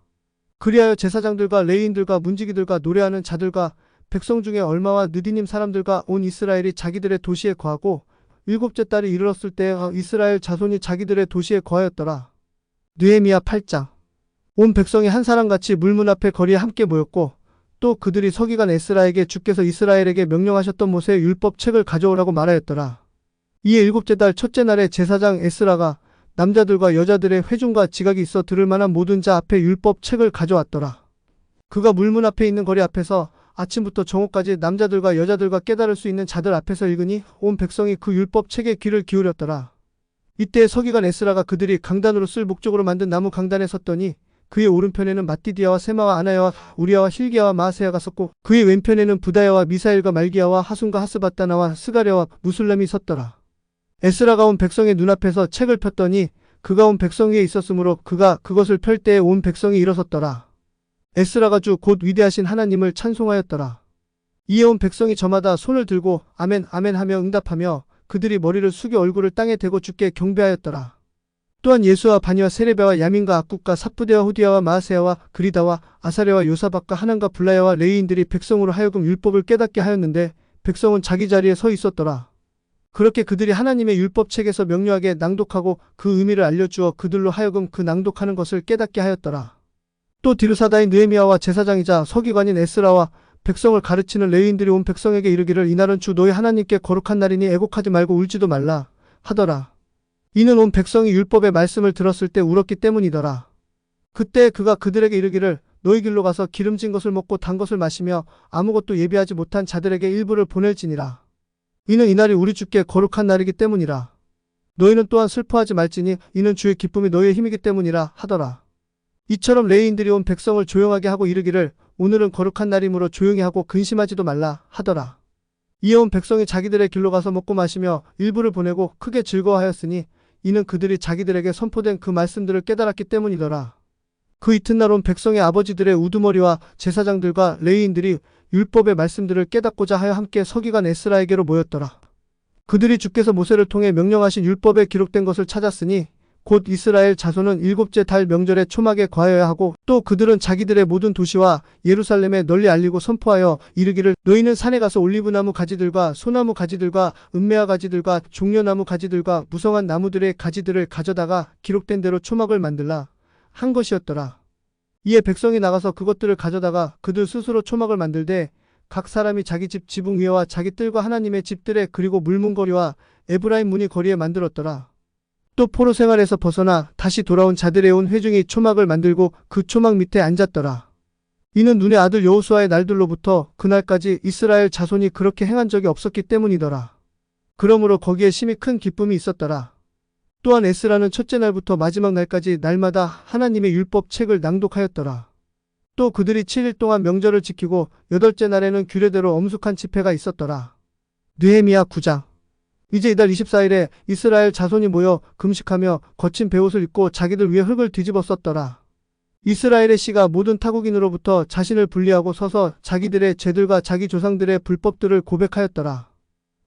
그리하여 제사장들과 레위인들과 문지기들과 노래하는 자들과 백성 중에 얼마와 느디님 사람들과 온 이스라엘이 자기들의 도시에 거하고 일곱째 달이 이르렀을 때 이스라엘 자손이 자기들의 도시에 거하였더라. 느헤미야 8장. 온 백성이 한 사람같이 물문 앞에 거리에 함께 모였고 또 그들이 서기관 에스라에게 주께서 이스라엘에게 명령하셨던 모세의 율법 책을 가져오라고 말하였더라. 이에 일곱째 달 첫째 날에 제사장 에스라가 남자들과 여자들의 회중과 지각이 있어 들을 만한 모든 자 앞에 율법 책을 가져왔더라. 그가 물문 앞에 있는 거리 앞에서 아침부터 정오까지 남자들과 여자들과 깨달을 수 있는 자들 앞에서 읽으니 온 백성이 그 율법 책에 귀를 기울였더라. 이때 서기관 에스라가 그들이 강단으로 쓸 목적으로 만든 나무 강단에 섰더니 그의 오른편에는 마띠디아와 세마와 아나야와 우리야와 힐기야와 마아세야가 섰고 그의 왼편에는 부다야와 미사엘과 말기야와 하순과 하스바다나와 스가랴와 무술람이 섰더라. 에스라가 온 백성의 눈앞에서 책을 폈더니 그가 온 백성 위에 있었으므로 그가 그것을 펼 때에 온 백성이 일어섰더라. 에스라가 주 곧 위대하신 하나님을 찬송하였더라. 이에 온 백성이 저마다 손을 들고 아멘 아멘 하며 응답하며 그들이 머리를 숙여 얼굴을 땅에 대고 주께 경배하였더라. 또한 예수와 바니와 세레베와 야민과 악국과 삽부대와 후디야와 마아세야와 그리다와 아사랴와 요사박과 하난과 블라야와 레위인들이 백성으로 하여금 율법을 깨닫게 하였는데 백성은 자기 자리에 서 있었더라. 그렇게 그들이 하나님의 율법책에서 명료하게 낭독하고 그 의미를 알려주어 그들로 하여금 그 낭독하는 것을 깨닫게 하였더라. 또 디르사다인 느헤미야와 제사장이자 서기관인 에스라와 백성을 가르치는 레위인들이 온 백성에게 이르기를 이날은 주 너희 하나님께 거룩한 날이니 애곡하지 말고 울지도 말라 하더라. 이는 온 백성이 율법의 말씀을 들었을 때 울었기 때문이더라. 그때 그가 그들에게 이르기를 너희 길로 가서 기름진 것을 먹고 단 것을 마시며 아무것도 예비하지 못한 자들에게 일부를 보낼지니라. 이는 이날이 우리 주께 거룩한 날이기 때문이라. 너희는 또한 슬퍼하지 말지니 이는 주의 기쁨이 너희의 힘이기 때문이라 하더라. 이처럼 레위인들이 온 백성을 조용하게 하고 이르기를 오늘은 거룩한 날이므로 조용히 하고 근심하지도 말라 하더라. 이에 온 백성이 자기들의 길로 가서 먹고 마시며 일부를 보내고 크게 즐거워하였으니 이는 그들이 자기들에게 선포된 그 말씀들을 깨달았기 때문이더라. 그 이튿날 온 백성의 아버지들의 우두머리와 제사장들과 레위인들이 율법의 말씀들을 깨닫고자 하여 함께 서기관 에스라에게로 모였더라. 그들이 주께서 모세를 통해 명령하신 율법에 기록된 것을 찾았으니 곧 이스라엘 자손은 일곱째 달 명절에 초막에 거하여야 하고 또 그들은 자기들의 모든 도시와 예루살렘에 널리 알리고 선포하여 이르기를 너희는 산에 가서 올리브나무 가지들과 소나무 가지들과 은메아 가지들과 종려나무 가지들과 무성한 나무들의 가지들을 가져다가 기록된 대로 초막을 만들라 한 것이었더라. 이에 백성이 나가서 그것들을 가져다가 그들 스스로 초막을 만들되 각 사람이 자기 집 지붕 위에와 자기 뜰과 하나님의 집들에 그리고 물문거리와 에브라임 문이 거리에 만들었더라. 또 포로 생활에서 벗어나 다시 돌아온 자들의 온 회중이 초막을 만들고 그 초막 밑에 앉았더라. 이는 눈의 아들 여호수아의 날들로부터 그날까지 이스라엘 자손이 그렇게 행한 적이 없었기 때문이더라. 그러므로 거기에 심히 큰 기쁨이 있었더라. 또한 에스라는 첫째 날부터 마지막 날까지 날마다 하나님의 율법 책을 낭독하였더라. 또 그들이 7일 동안 명절을 지키고 여덟째 날에는 규례대로 엄숙한 집회가 있었더라. 느헤미야 9장. 이제 이달 24일에 이스라엘 자손이 모여 금식하며 거친 베옷을 입고 자기들 위에 흙을 뒤집어 썼더라. 이스라엘의 씨가 모든 타국인으로부터 자신을 분리하고 서서 자기들의 죄들과 자기 조상들의 불법들을 고백하였더라.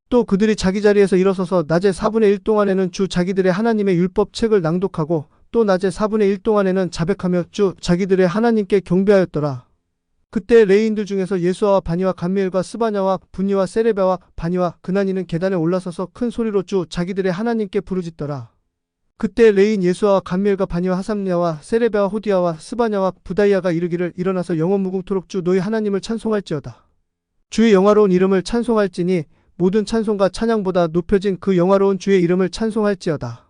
또 그들이 자기 자리에서 일어서서 낮에 4분의 1 동안에는 주 자기들의 하나님의 율법 책을 낭독하고 또 낮에 4분의 1 동안에는 자백하며 주 자기들의 하나님께 경배하였더라. 그때 레위인들 중에서 예수아와 바니와 감미엘과 스바냐와 분니와 세레베와 바니와 그나니는 계단에 올라서서 큰 소리로 주 자기들의 하나님께 부르짖더라. 그때 레위인 예수아와 감미엘과 바니와 하삼냐와 세레베와 호디야와 스바냐와 부다이아가 이르기를 일어나서 영원 무궁토록 주 너희 하나님을 찬송할지어다. 주의 영화로운 이름을 찬송할지니 모든 찬송과 찬양보다 높여진 그 영화로운 주의 이름을 찬송할지어다.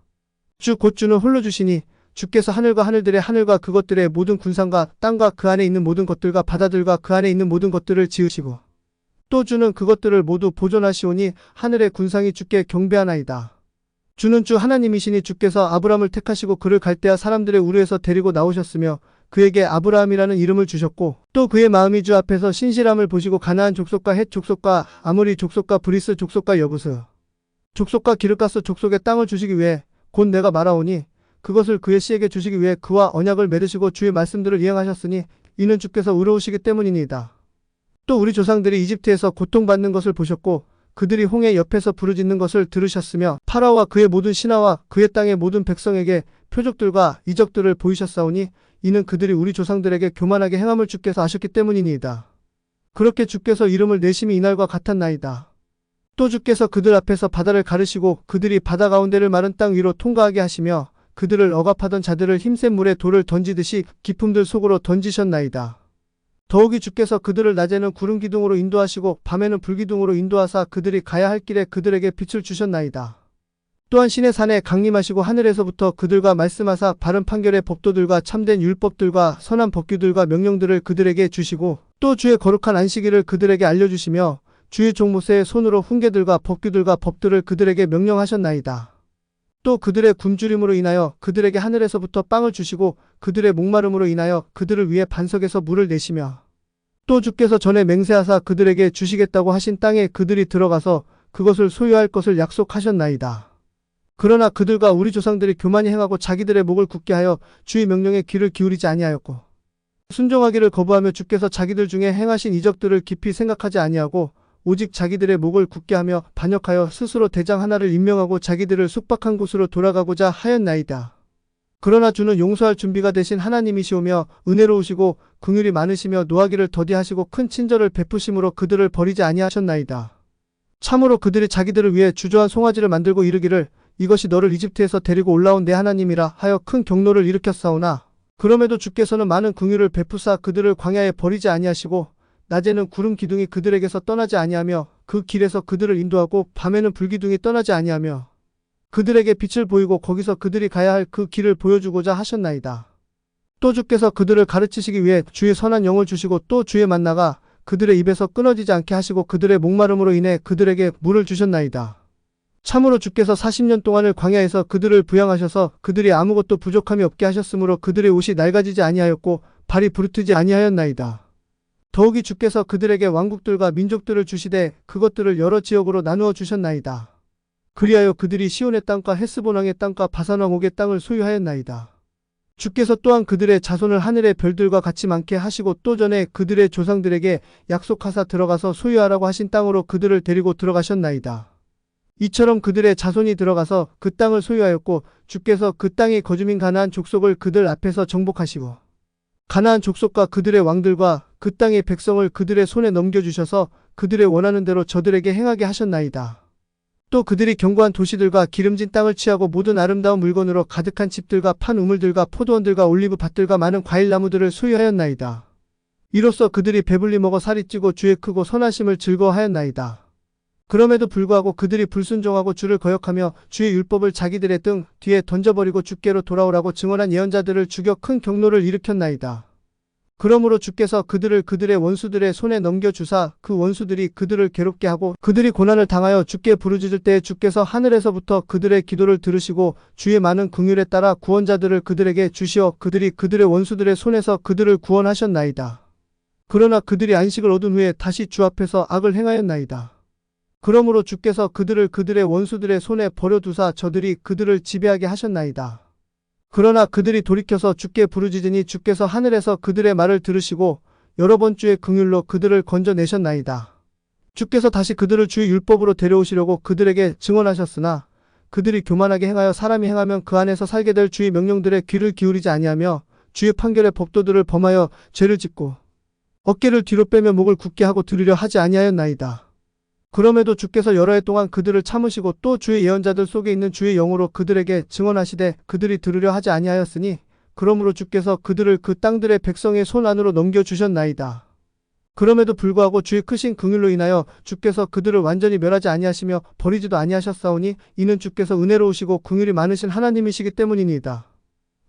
주 곧 주는 홀로 주시니 주께서 하늘과 하늘들의 하늘과 그것들의 모든 군상과 땅과 그 안에 있는 모든 것들과 바다들과 그 안에 있는 모든 것들을 지으시고 또 주는 그것들을 모두 보존하시오니 하늘의 군상이 주께 경배하나이다. 주는 주 하나님이시니 주께서 아브람을 택하시고 그를 갈대아 사람들의 우르에서 데리고 나오셨으며 그에게 아브라함이라는 이름을 주셨고 또 그의 마음이 주 앞에서 신실함을 보시고 가나안 족속과 헷 족속과 아모리 족속과 브리스 족속과 여부스 족속과 기르가스 족속의 땅을 주시기 위해 곧 내가 말하오니 그것을 그의 씨에게 주시기 위해 그와 언약을 맺으시고 주의 말씀들을 이행하셨으니 이는 주께서 의로우시기 때문이니이다. 또 우리 조상들이 이집트에서 고통받는 것을 보셨고 그들이 홍해 옆에서 부르짖는 것을 들으셨으며 파라오와 그의 모든 신하와 그의 땅의 모든 백성에게 표적들과 이적들을 보이셨사오니 이는 그들이 우리 조상들에게 교만하게 행함을 주께서 아셨기 때문이니이다. 그렇게 주께서 이름을 내심이 이날과 같았나이다. 또 주께서 그들 앞에서 바다를 가르시고 그들이 바다 가운데를 마른 땅 위로 통과하게 하시며 그들을 억압하던 자들을 힘센 물에 돌을 던지듯이 깊음들 속으로 던지셨나이다. 더욱이 주께서 그들을 낮에는 구름 기둥으로 인도하시고 밤에는 불기둥으로 인도하사 그들이 가야 할 길에 그들에게 빛을 주셨나이다. 또한 신의 산에 강림하시고 하늘에서부터 그들과 말씀하사 바른 판결의 법도들과 참된 율법들과 선한 법규들과 명령들을 그들에게 주시고 또 주의 거룩한 안식일을 그들에게 알려주시며 주의 종 모세의 손으로 훈계들과 법규들과 법들을 그들에게 명령하셨나이다. 또 그들의 굶주림으로 인하여 그들에게 하늘에서부터 빵을 주시고 그들의 목마름으로 인하여 그들을 위해 반석에서 물을 내시며 또 주께서 전에 맹세하사 그들에게 주시겠다고 하신 땅에 그들이 들어가서 그것을 소유할 것을 약속하셨나이다. 그러나 그들과 우리 조상들이 교만히 행하고 자기들의 목을 굳게 하여 주의 명령에 귀를 기울이지 아니하였고 순종하기를 거부하며 주께서 자기들 중에 행하신 이적들을 깊이 생각하지 아니하고 오직 자기들의 목을 굳게 하며 반역하여 스스로 대장 하나를 임명하고 자기들을 숙박한 곳으로 돌아가고자 하였나이다. 그러나 주는 용서할 준비가 되신 하나님이시오며 은혜로우시고 긍휼이 많으시며 노하기를 더디하시고 큰 친절을 베푸심으로 그들을 버리지 아니하셨나이다. 참으로 그들이 자기들을 위해 주저한 송아지를 만들고 이르기를 이것이 너를 이집트에서 데리고 올라온 내 하나님이라 하여 큰 경노를 일으켰사오나 그럼에도 주께서는 많은 긍휼을 베푸사 그들을 광야에 버리지 아니하시고 낮에는 구름 기둥이 그들에게서 떠나지 아니하며 그 길에서 그들을 인도하고 밤에는 불기둥이 떠나지 아니하며 그들에게 빛을 보이고 거기서 그들이 가야 할 그 길을 보여주고자 하셨나이다. 또 주께서 그들을 가르치시기 위해 주의 선한 영을 주시고 또 주의 만나가 그들의 입에서 끊어지지 않게 하시고 그들의 목마름으로 인해 그들에게 물을 주셨나이다. 참으로 주께서 40년 동안을 광야에서 그들을 부양하셔서 그들이 아무것도 부족함이 없게 하셨으므로 그들의 옷이 낡아지지 아니하였고 발이 부르트지 아니하였나이다. 더욱이 주께서 그들에게 왕국들과 민족들을 주시되 그것들을 여러 지역으로 나누어 주셨나이다. 그리하여 그들이 시온의 땅과 헤스본 왕의 땅과 바산 왕 옥의 땅을 소유하였나이다. 주께서 또한 그들의 자손을 하늘의 별들과 같이 많게 하시고 또 전에 그들의 조상들에게 약속하사 들어가서 소유하라고 하신 땅으로 그들을 데리고 들어가셨나이다. 이처럼 그들의 자손이 들어가서 그 땅을 소유하였고 주께서 그 땅의 거주민 가나안 족속을 그들 앞에서 정복하시고 가나안 족속과 그들의 왕들과 그 땅의 백성을 그들의 손에 넘겨주셔서 그들의 원하는 대로 저들에게 행하게 하셨나이다. 또 그들이 견고한 도시들과 기름진 땅을 취하고 모든 아름다운 물건으로 가득한 집들과 판 우물들과 포도원들과 올리브 밭들과 많은 과일나무들을 소유하였나이다. 이로써 그들이 배불리 먹어 살이 찌고 주의 크고 선하심을 즐거워하였나이다. 그럼에도 불구하고 그들이 불순종하고 주를 거역하며 주의 율법을 자기들의 등 뒤에 던져버리고 주께로 돌아오라고 증언한 예언자들을 죽여 큰 경노를 일으켰나이다. 그러므로 주께서 그들을 그들의 원수들의 손에 넘겨주사 그 원수들이 그들을 괴롭게 하고 그들이 고난을 당하여 주께 부르짖을 때에 주께서 하늘에서부터 그들의 기도를 들으시고 주의 많은 긍휼에 따라 구원자들을 그들에게 주시어 그들이 그들의 원수들의 손에서 그들을 구원하셨나이다. 그러나 그들이 안식을 얻은 후에 다시 주 앞에서 악을 행하였나이다. 그러므로 주께서 그들을 그들의 원수들의 손에 버려두사 저들이 그들을 지배하게 하셨나이다. 그러나 그들이 돌이켜서 주께 부르짖으니 주께서 하늘에서 그들의 말을 들으시고 여러 번 주의 긍휼로 그들을 건져내셨나이다. 주께서 다시 그들을 주의 율법으로 데려오시려고 그들에게 증언하셨으나 그들이 교만하게 행하여 사람이 행하면 그 안에서 살게 될 주의 명령들에 귀를 기울이지 아니하며 주의 판결의 법도들을 범하여 죄를 짓고 어깨를 뒤로 빼며 목을 굳게 하고 들으려 하지 아니하였나이다. 그럼에도 주께서 여러 해 동안 그들을 참으시고 또 주의 예언자들 속에 있는 주의 영으로 그들에게 증언하시되 그들이 들으려 하지 아니하였으니 그러므로 주께서 그들을 그 땅들의 백성의 손 안으로 넘겨주셨나이다. 그럼에도 불구하고 주의 크신 긍휼로 인하여 주께서 그들을 완전히 멸하지 아니하시며 버리지도 아니하셨사오니 이는 주께서 은혜로우시고 긍휼이 많으신 하나님이시기 때문이니이다.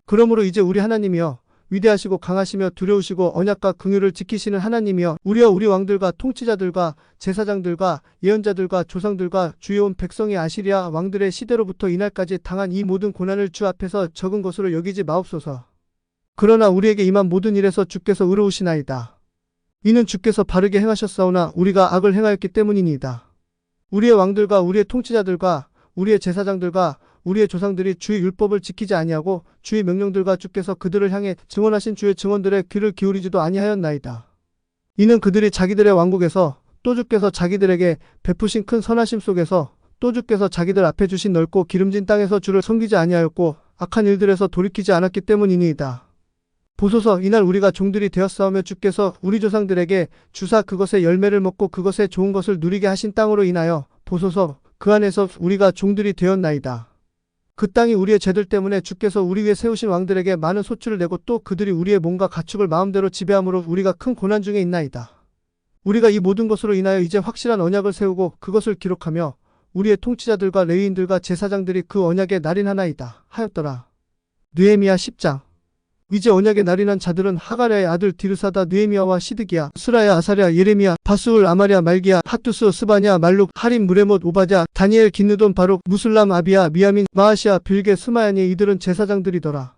그러므로 이제 우리 하나님이여 위대하시고 강하시며 두려우시고 언약과 긍휼을 지키시는 하나님이여 우리와 우리 왕들과 통치자들과 제사장들과 예언자들과 조상들과 주의 온 백성이 아시리아 왕들의 시대로부터 이날까지 당한 이 모든 고난을 주 앞에서 적은 것으로 여기지 마옵소서. 그러나 우리에게 임한 모든 일에서 주께서 의로우시나이다. 이는 주께서 바르게 행하셨사오나 우리가 악을 행하였기 때문이니이다. 우리의 왕들과 우리의 통치자들과 우리의 제사장들과 우리의 조상들이 주의 율법을 지키지 아니하고 주의 명령들과 주께서 그들을 향해 증언하신 주의 증언들에 귀를 기울이지도 아니하였나이다. 이는 그들이 자기들의 왕국에서 또 주께서 자기들에게 베푸신 큰 선하심 속에서 또 주께서 자기들 앞에 주신 넓고 기름진 땅에서 주를 섬기지 아니하였고 악한 일들에서 돌이키지 않았기 때문이니이다. 보소서, 이날 우리가 종들이 되었사오며 주께서 우리 조상들에게 주사 그것의 열매를 먹고 그것의 좋은 것을 누리게 하신 땅으로 인하여 보소서, 그 안에서 우리가 종들이 되었나이다. 그 땅이 우리의 죄들 때문에 주께서 우리 위에 세우신 왕들에게 많은 소출을 내고 또 그들이 우리의 몸과 가축을 마음대로 지배함으로 우리가 큰 고난 중에 있나이다. 우리가 이 모든 것으로 인하여 이제 확실한 언약을 세우고 그것을 기록하며 우리의 통치자들과 레위인들과 제사장들이 그 언약에 날인하나이다 하였더라. 느헤미야 10장. 이제 언약에 날인한 자들은 하가랴의 아들 디르사다, 느헤미야와 시드기야, 스라야, 아사랴, 예레미야, 바스울, 아마랴, 말기야, 핫두스, 스바냐, 말룩, 하림, 무레못, 오바댜, 다니엘, 긴느돈, 바룩, 무술람, 아비야, 미야민, 마아시아, 빌게, 스마야니, 이들은 제사장들이더라.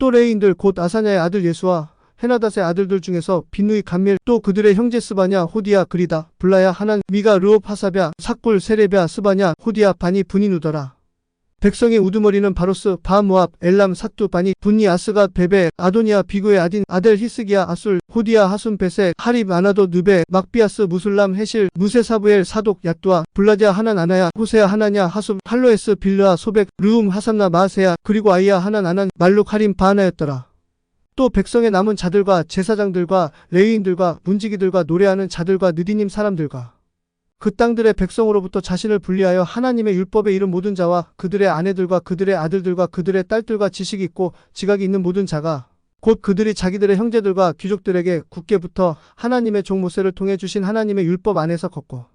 또 레위인들 곧 아사냐의 아들 예수와 헤나닷의 아들들 중에서 빈누이, 감밀, 또 그들의 형제 스바냐, 호디야, 그리다, 블라야, 하난, 미가, 르옵, 하사랴, 삭굴, 세레랴, 스바냐, 호디야, 바니, 분이누더라. 백성의 우두머리는 바로스, 바모압, 엘람, 사투, 바니, 분니, 아스가, 베베, 아도니아, 비구의 아딘, 아델, 히스기야, 아술, 호디야, 하순, 베세, 하립, 아나도, 느베, 막비아스, 무술람, 헤실, 무세사부엘, 사독, 야뚜아, 블라디아, 하난, 아나야, 호세야, 하나냐, 하숲, 할로에스, 빌르아, 소백, 르움, 하삼나, 마세야, 그리고 아이야, 하난, 아난, 말룩, 하림, 바하나였더라. 또 백성의 남은 자들과 제사장들과 레위인들과 문지기들과 노래하는 자들과 느디님 사람들과 그 땅들의 백성으로부터 자신을 분리하여 하나님의 율법에 이른 모든 자와 그들의 아내들과 그들의 아들들과 그들의 딸들과 지식이 있고 지각이 있는 모든 자가 곧 그들이 자기들의 형제들과 귀족들에게 굳게 붙어 하나님의 종 모세를 통해 주신 하나님의 율법 안에서 걷고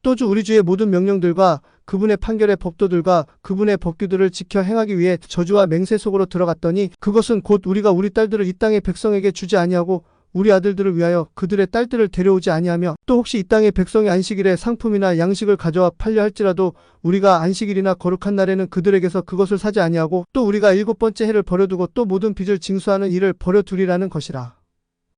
또 주 우리 주의 모든 명령들과 그분의 판결의 법도들과 그분의 법규들을 지켜 행하기 위해 저주와 맹세 속으로 들어갔더니 그것은 곧 우리가 우리 딸들을 이 땅의 백성에게 주지 아니하고 우리 아들들을 위하여 그들의 딸들을 데려오지 아니하며 또 혹시 이 땅의 백성이 안식일에 상품이나 양식을 가져와 팔려 할지라도 우리가 안식일이나 거룩한 날에는 그들에게서 그것을 사지 아니하고 또 우리가 7번째 해를 버려두고 또 모든 빚을 징수하는 일을 버려두리라는 것이라.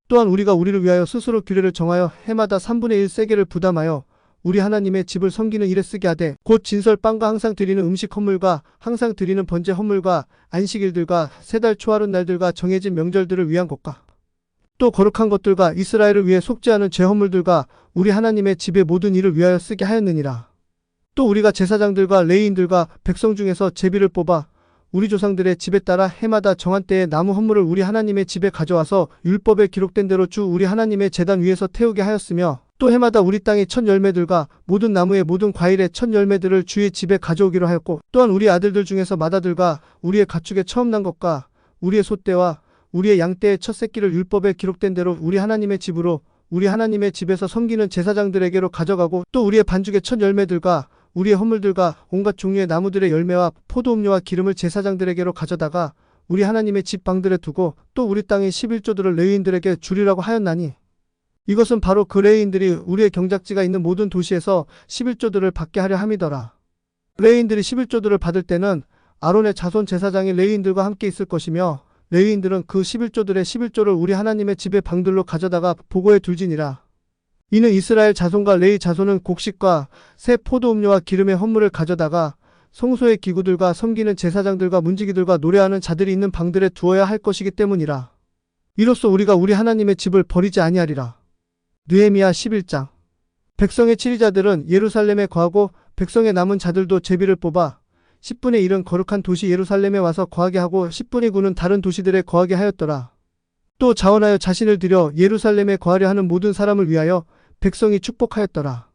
또한 우리가 우리를 위하여 스스로 규례를 정하여 해마다 3분의 1 세겔을 부담하여 우리 하나님의 집을 섬기는 일에 쓰게 하되 곧 진설빵과 항상 드리는 음식 헌물과 항상 드리는 번제 헌물과 안식일들과 세 달 초하룻 날들과 정해진 명절들을 위한 것과 또 거룩한 것들과 이스라엘을 위해 속죄하는 죄 헌물들과 우리 하나님의 집의 모든 일을 위하여 쓰게 하였느니라. 또 우리가 제사장들과 레위인들과 백성 중에서 제비를 뽑아 우리 조상들의 집에 따라 해마다 정한 때에 나무 헌물을 우리 하나님의 집에 가져와서 율법에 기록된 대로 주 우리 하나님의 제단 위에서 태우게 하였으며 또 해마다 우리 땅의 첫 열매들과 모든 나무의 모든 과일의 첫 열매들을 주의 집에 가져오기로 하였고 또한 우리 아들들 중에서 맏아들과 우리의 가축의 처음 난 것과 우리의 소떼와 우리의 양떼의 첫 새끼를 율법에 기록된 대로 우리 하나님의 집으로 우리 하나님의 집에서 섬기는 제사장들에게로 가져가고 또 우리의 반죽의 첫 열매들과 우리의 헌물들과 온갖 종류의 나무들의 열매와 포도음료와 기름을 제사장들에게로 가져다가 우리 하나님의 집 방들에 두고 또 우리 땅의 11조들을 레위인들에게 주리라고 하였나니 이것은 바로 그 레위인들이 우리의 경작지가 있는 모든 도시에서 11조들을 받게 하려 함이더라. 레위인들이 11조들을 받을 때는 아론의 자손 제사장이 레위인들과 함께 있을 것이며 레위인들은 그 11조들의 11조를 우리 하나님의 집의 방들로 가져다가 보고에 둘지니라. 이는 이스라엘 자손과 레위 자손은 곡식과 새 포도음료와 기름의 헌물을 가져다가 성소의 기구들과 섬기는 제사장들과 문지기들과 노래하는 자들이 있는 방들에 두어야 할 것이기 때문이라. 이로써 우리가 우리 하나님의 집을 버리지 아니하리라. 느헤미야 11장. 백성의 치리자들은 예루살렘에 거하고 백성의 남은 자들도 제비를 뽑아 10분의 1은 거룩한 도시 예루살렘에 와서 거하게 하고 10분의 9는 다른 도시들에 거하게 하였더라. 또 자원하여 자신을 들여 예루살렘에 거하려 하는 모든 사람을 위하여 백성이 축복하였더라.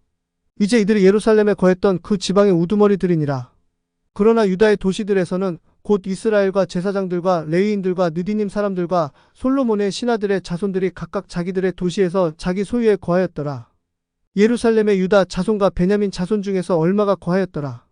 이제 이들이 예루살렘에 거했던 그 지방의 우두머리들이니라. 그러나 유다의 도시들에서는 곧 이스라엘과 제사장들과 레위인들과 느디님 사람들과 솔로몬의 신하들의 자손들이 각각 자기들의 도시에서 자기 소유에 거하였더라. 예루살렘의 유다 자손과 베냐민 자손 중에서 얼마가 거하였더라.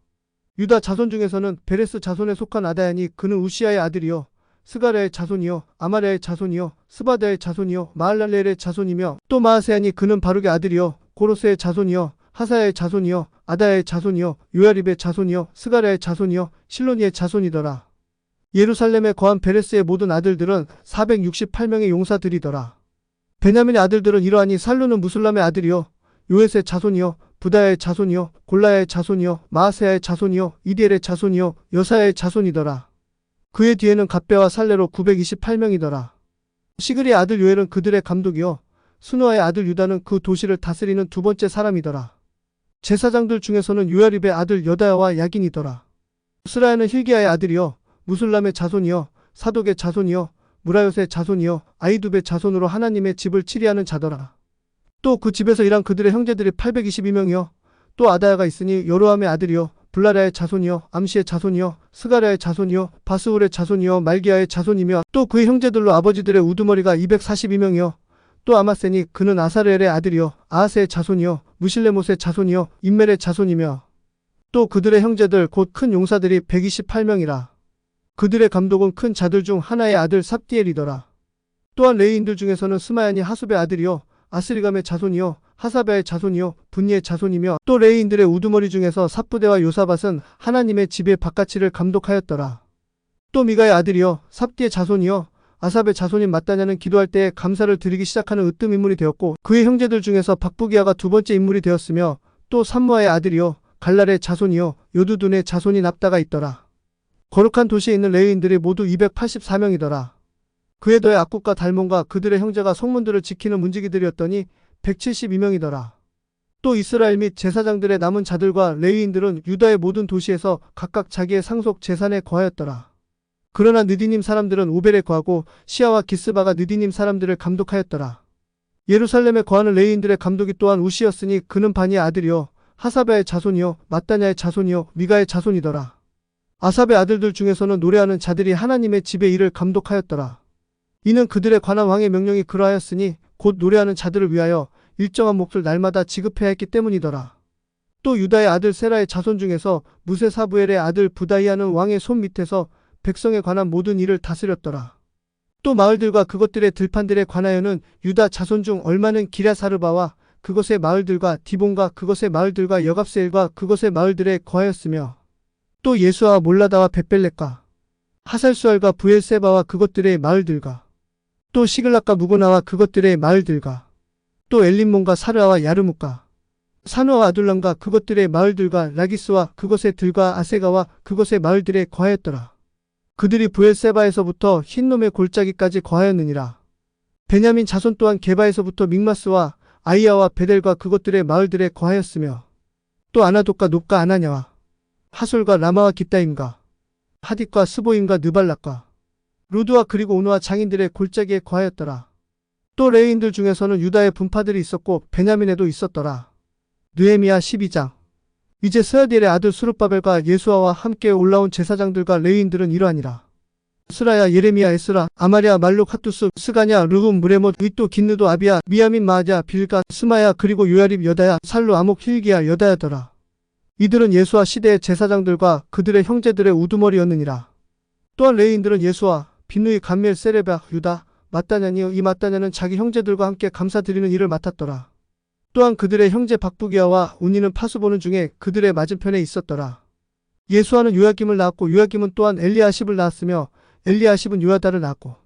유다 자손 중에서는 베레스 자손에 속한 아다야니 그는 우시아의 아들이요 스가랴의 자손이요 아마랴의 자손이요 스바다의 자손이요 마할랄렐의 자손이며 또 마아세야니 그는 바룩의 아들이요 고로스의 자손이요 하사야의 자손이요 아다야의 자손이요 요야립의 자손이요 스가랴의 자손이요 실로니의 자손이더라. 예루살렘에 거한 베레스의 모든 아들들은 468명의 용사들이더라. 베냐민의 아들들은 이러하니 살루는 무술람의 아들이요 요엣의 자손이요 부다야의 자손이요 골라야의 자손이요 마아세야의 자손이요 이디엘의 자손이요 여사야의 자손이더라. 그의 뒤에는 갑배와 살레로 928명이더라. 시그리의 아들 요엘은 그들의 감독이요 스누아의 아들 유다는 그 도시를 다스리는 두 번째 사람이더라. 제사장들 중에서는 요야립의 아들 여다야와 야긴이더라. 스라야는 힐기야의 아들이요 무술람의 자손이요 사독의 자손이요 무라요의 자손이요 아히두베의 자손으로 하나님의 집을 치리하는 자더라. 또 그 집에서 일한 그들의 형제들이 822명이요 또 아다야가 있으니 여로함의 아들이요 블라랴의 자손이요 암시의 자손이요 스가랴의 자손이요 바스울의 자손이요 말기야의 자손이며 또 그의 형제들로 아버지들의 우두머리가 242명이요 또 아마센이 그는 아사르엘의 아들이요 아하스의 자손이요 무실레못의 자손이요 임멜의 자손이며 또 그들의 형제들 곧 큰 용사들이 128명이라. 그들의 감독은 큰 자들 중 하나의 아들 삽디엘이더라. 또한 레위인들 중에서는 스마야니 하숲의 아들이요 아스리감의 자손이요 하사베의 자손이요 분니의 자손이며 또 레위인들의 우두머리 중에서 삽부대와 요사밧은 하나님의 집의 바깥이를 감독하였더라. 또 미가의 아들이요 삽디의 자손이요 아삽의 자손인 마따냐는 기도할 때에 감사를 드리기 시작하는 으뜸 인물이 되었고 그의 형제들 중에서 박부기야가 두 번째 인물이 되었으며 또 삼무아의 아들이요 갈랄의 자손이요 요두둔의 자손인 납다가 있더라. 거룩한 도시에 있는 레위인들이 모두 284명이더라. 그에 더해 악국과 달몬과 그들의 형제가 성문들을 지키는 문지기들이었더니 172명이더라. 또 이스라엘 및 제사장들의 남은 자들과 레위인들은 유다의 모든 도시에서 각각 자기의 상속 재산에 거하였더라. 그러나 느디님 사람들은 오벨에 거하고 시아와 기스바가 느디님 사람들을 감독하였더라. 예루살렘에 거하는 레위인들의 감독이 또한 우시였으니 그는 바니의 아들이요 하사베의 자손이요 마따냐의 자손이요 미가의 자손이더라. 아삽의 아들들 중에서는 노래하는 자들이 하나님의 집의 일을 감독하였더라. 이는 그들에 관한 왕의 명령이 그러하였으니 곧 노래하는 자들을 위하여 일정한 몫을 날마다 지급해야 했기 때문이더라. 또 유다의 아들 세라의 자손 중에서 무세사부엘의 아들 부다이아는 왕의 손 밑에서 백성에 관한 모든 일을 다스렸더라. 또 마을들과 그것들의 들판들에 관하여는 유다 자손 중 얼마는 기랴사르바와 그것의 마을들과 디본과 그것의 마을들과 여갑세일과 그것의 마을들에 거하였으며 또 예수와 몰라다와 벳벨렛과 하살수알과 부엘세바와 그것들의 마을들과 또 시글락과 무고나와 그것들의 마을들과 또 엘림몬과 사르아와 야르묵과 사누와 아둘람과 그것들의 마을들과 라기스와 그것의 들과 아세가와 그것의 마을들에 거하였더라. 그들이 부엘세바에서부터 흰놈의 골짜기까지 거하였느니라. 베냐민 자손 또한 게바에서부터 믹마스와 아이야와 베델과 그것들의 마을들에 거하였으며 또 아나돗과 놉과 아나냐와 하솔과 라마와 깃다임과 하딧과 스보임과 느발락과 루드와 그리고 오노와 장인들의 골짜기에 거하였더라. 또 레위인들 중에서는 유다의 분파들이 있었고 베냐민에도 있었더라. 느헤미야 12장. 이제 스야디엘의 아들 수룹바벨과 예수아와 함께 올라온 제사장들과 레위인들은 이러하니라. 스라야 예레미야 에스라 아마랴 말룩 핫두스 스가냐 르훔 무레못 윗도 긴느도 아비야 미야민 마아냐 빌가 스마야 그리고 요야립 여다야 살루 아목 힐기야 여다야더라. 이들은 예수아 시대의 제사장들과 그들의 형제들의 우두머리였느니라. 또한 레위인들은 예수아 빈누이 감미엘 세레베 유다 마따냐니요 이 마따냐는 자기 형제들과 함께 감사드리는 일을 맡았더라. 또한 그들의 형제 박부기야와 운니는 파수보는 중에 그들의 맞은편에 있었더라. 예수아는 요야김을 낳았고 요야김은 또한 엘리아십을 낳았으며 엘리아십은 요야다를 낳았고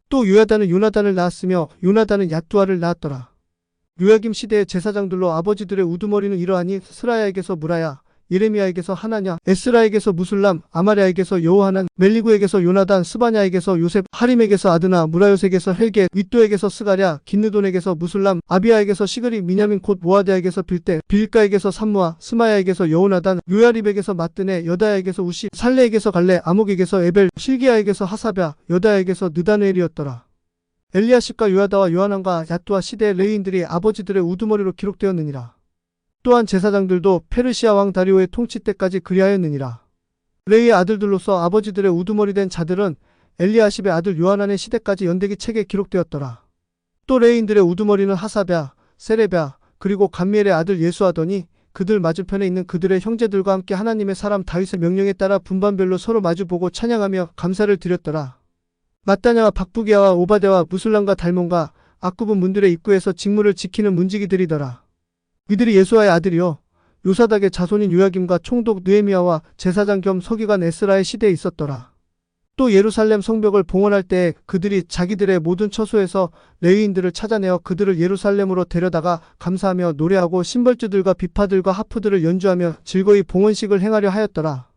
또 요야다는 요나단을 낳았으며 요나단은 야뚜아를 낳았더라. 요야김 시대의 제사장들로 아버지들의 우두머리는 이러하니 스라야에게서 무라야 예레미야에게서 하나냐 에스라에게서 무술람 아마랴에게서 여호하난 멜리구에게서 요나단 스바냐에게서 요셉 하림에게서 아드나 무라요색에서 헬게 윗도에게서 스가랴 긴느돈에게서 무술람 아비야에게서 시그리 미냐민 곧 모아드야에게서 빌대 빌가에게서 삼무아 스마야에게서 여호나단 요야립에게서 마뜨네 여다야에게서 우시 살레에게서 갈레 아목에게서 에벨 실기야에게서 하사랴 여다야에게서 느다누엘이었더라. 엘리야십과 요야다와 요하난과 야뚜아 시대의 레위인들이 아버지들의 우두머리로 기록되었느니라. 또한 제사장들도 페르시아 왕 다리오의 통치 때까지 그리하였느니라. 레위의 아들들로서 아버지들의 우두머리 된 자들은 엘리야십의 아들 요하난의 시대까지 연대기 책에 기록되었더라. 또 레위인들의 우두머리는 하사랴, 세레랴 그리고 감미엘의 아들 예수하더니 그들 맞은편에 있는 그들의 형제들과 함께 하나님의 사람 다윗의 명령에 따라 분반별로 서로 마주보고 찬양하며 감사를 드렸더라. 마따냐와 박부기야와 오바데와 무술람과 달몬과 악굽은 문들의 입구에서 직무를 지키는 문지기들이더라. 이들이 예수아의 아들이요 요사닥의 자손인 요야김과 총독 느헤미야와 제사장 겸 서기관 에스라의 시대에 있었더라. 또 예루살렘 성벽을 봉헌할 때에 그들이 자기들의 모든 처소에서 레위인들을 찾아내어 그들을 예루살렘으로 데려다가 감사하며 노래하고 신벌주들과 비파들과 하프들을 연주하며 즐거이 봉헌식을 행하려 하였더라.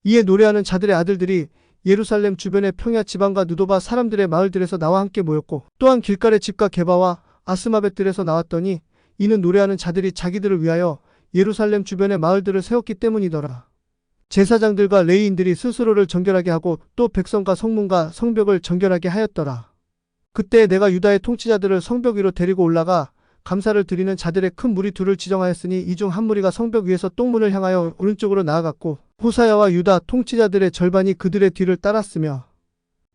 이에 노래하는 자들의 아들들이 예루살렘 주변의 평야 지방과 느도바 사람들의 마을들에서 나와 함께 모였고 또한 길갈의 집과 게바와 아스마벳들에서 나왔더니 이는 노래하는 자들이 자기들을 위하여 예루살렘 주변의 마을들을 세웠기 때문이더라. 제사장들과 레위인들이 스스로를 정결하게 하고 또 백성과 성문과 성벽을 정결하게 하였더라. 그때 내가 유다의 통치자들을 성벽 위로 데리고 올라가 감사를 드리는 자들의 큰 무리 둘을 지정하였으니 이 중 한 무리가 성벽 위에서 똥문을 향하여 오른쪽으로 나아갔고 호사야와 유다 통치자들의 절반이 그들의 뒤를 따랐으며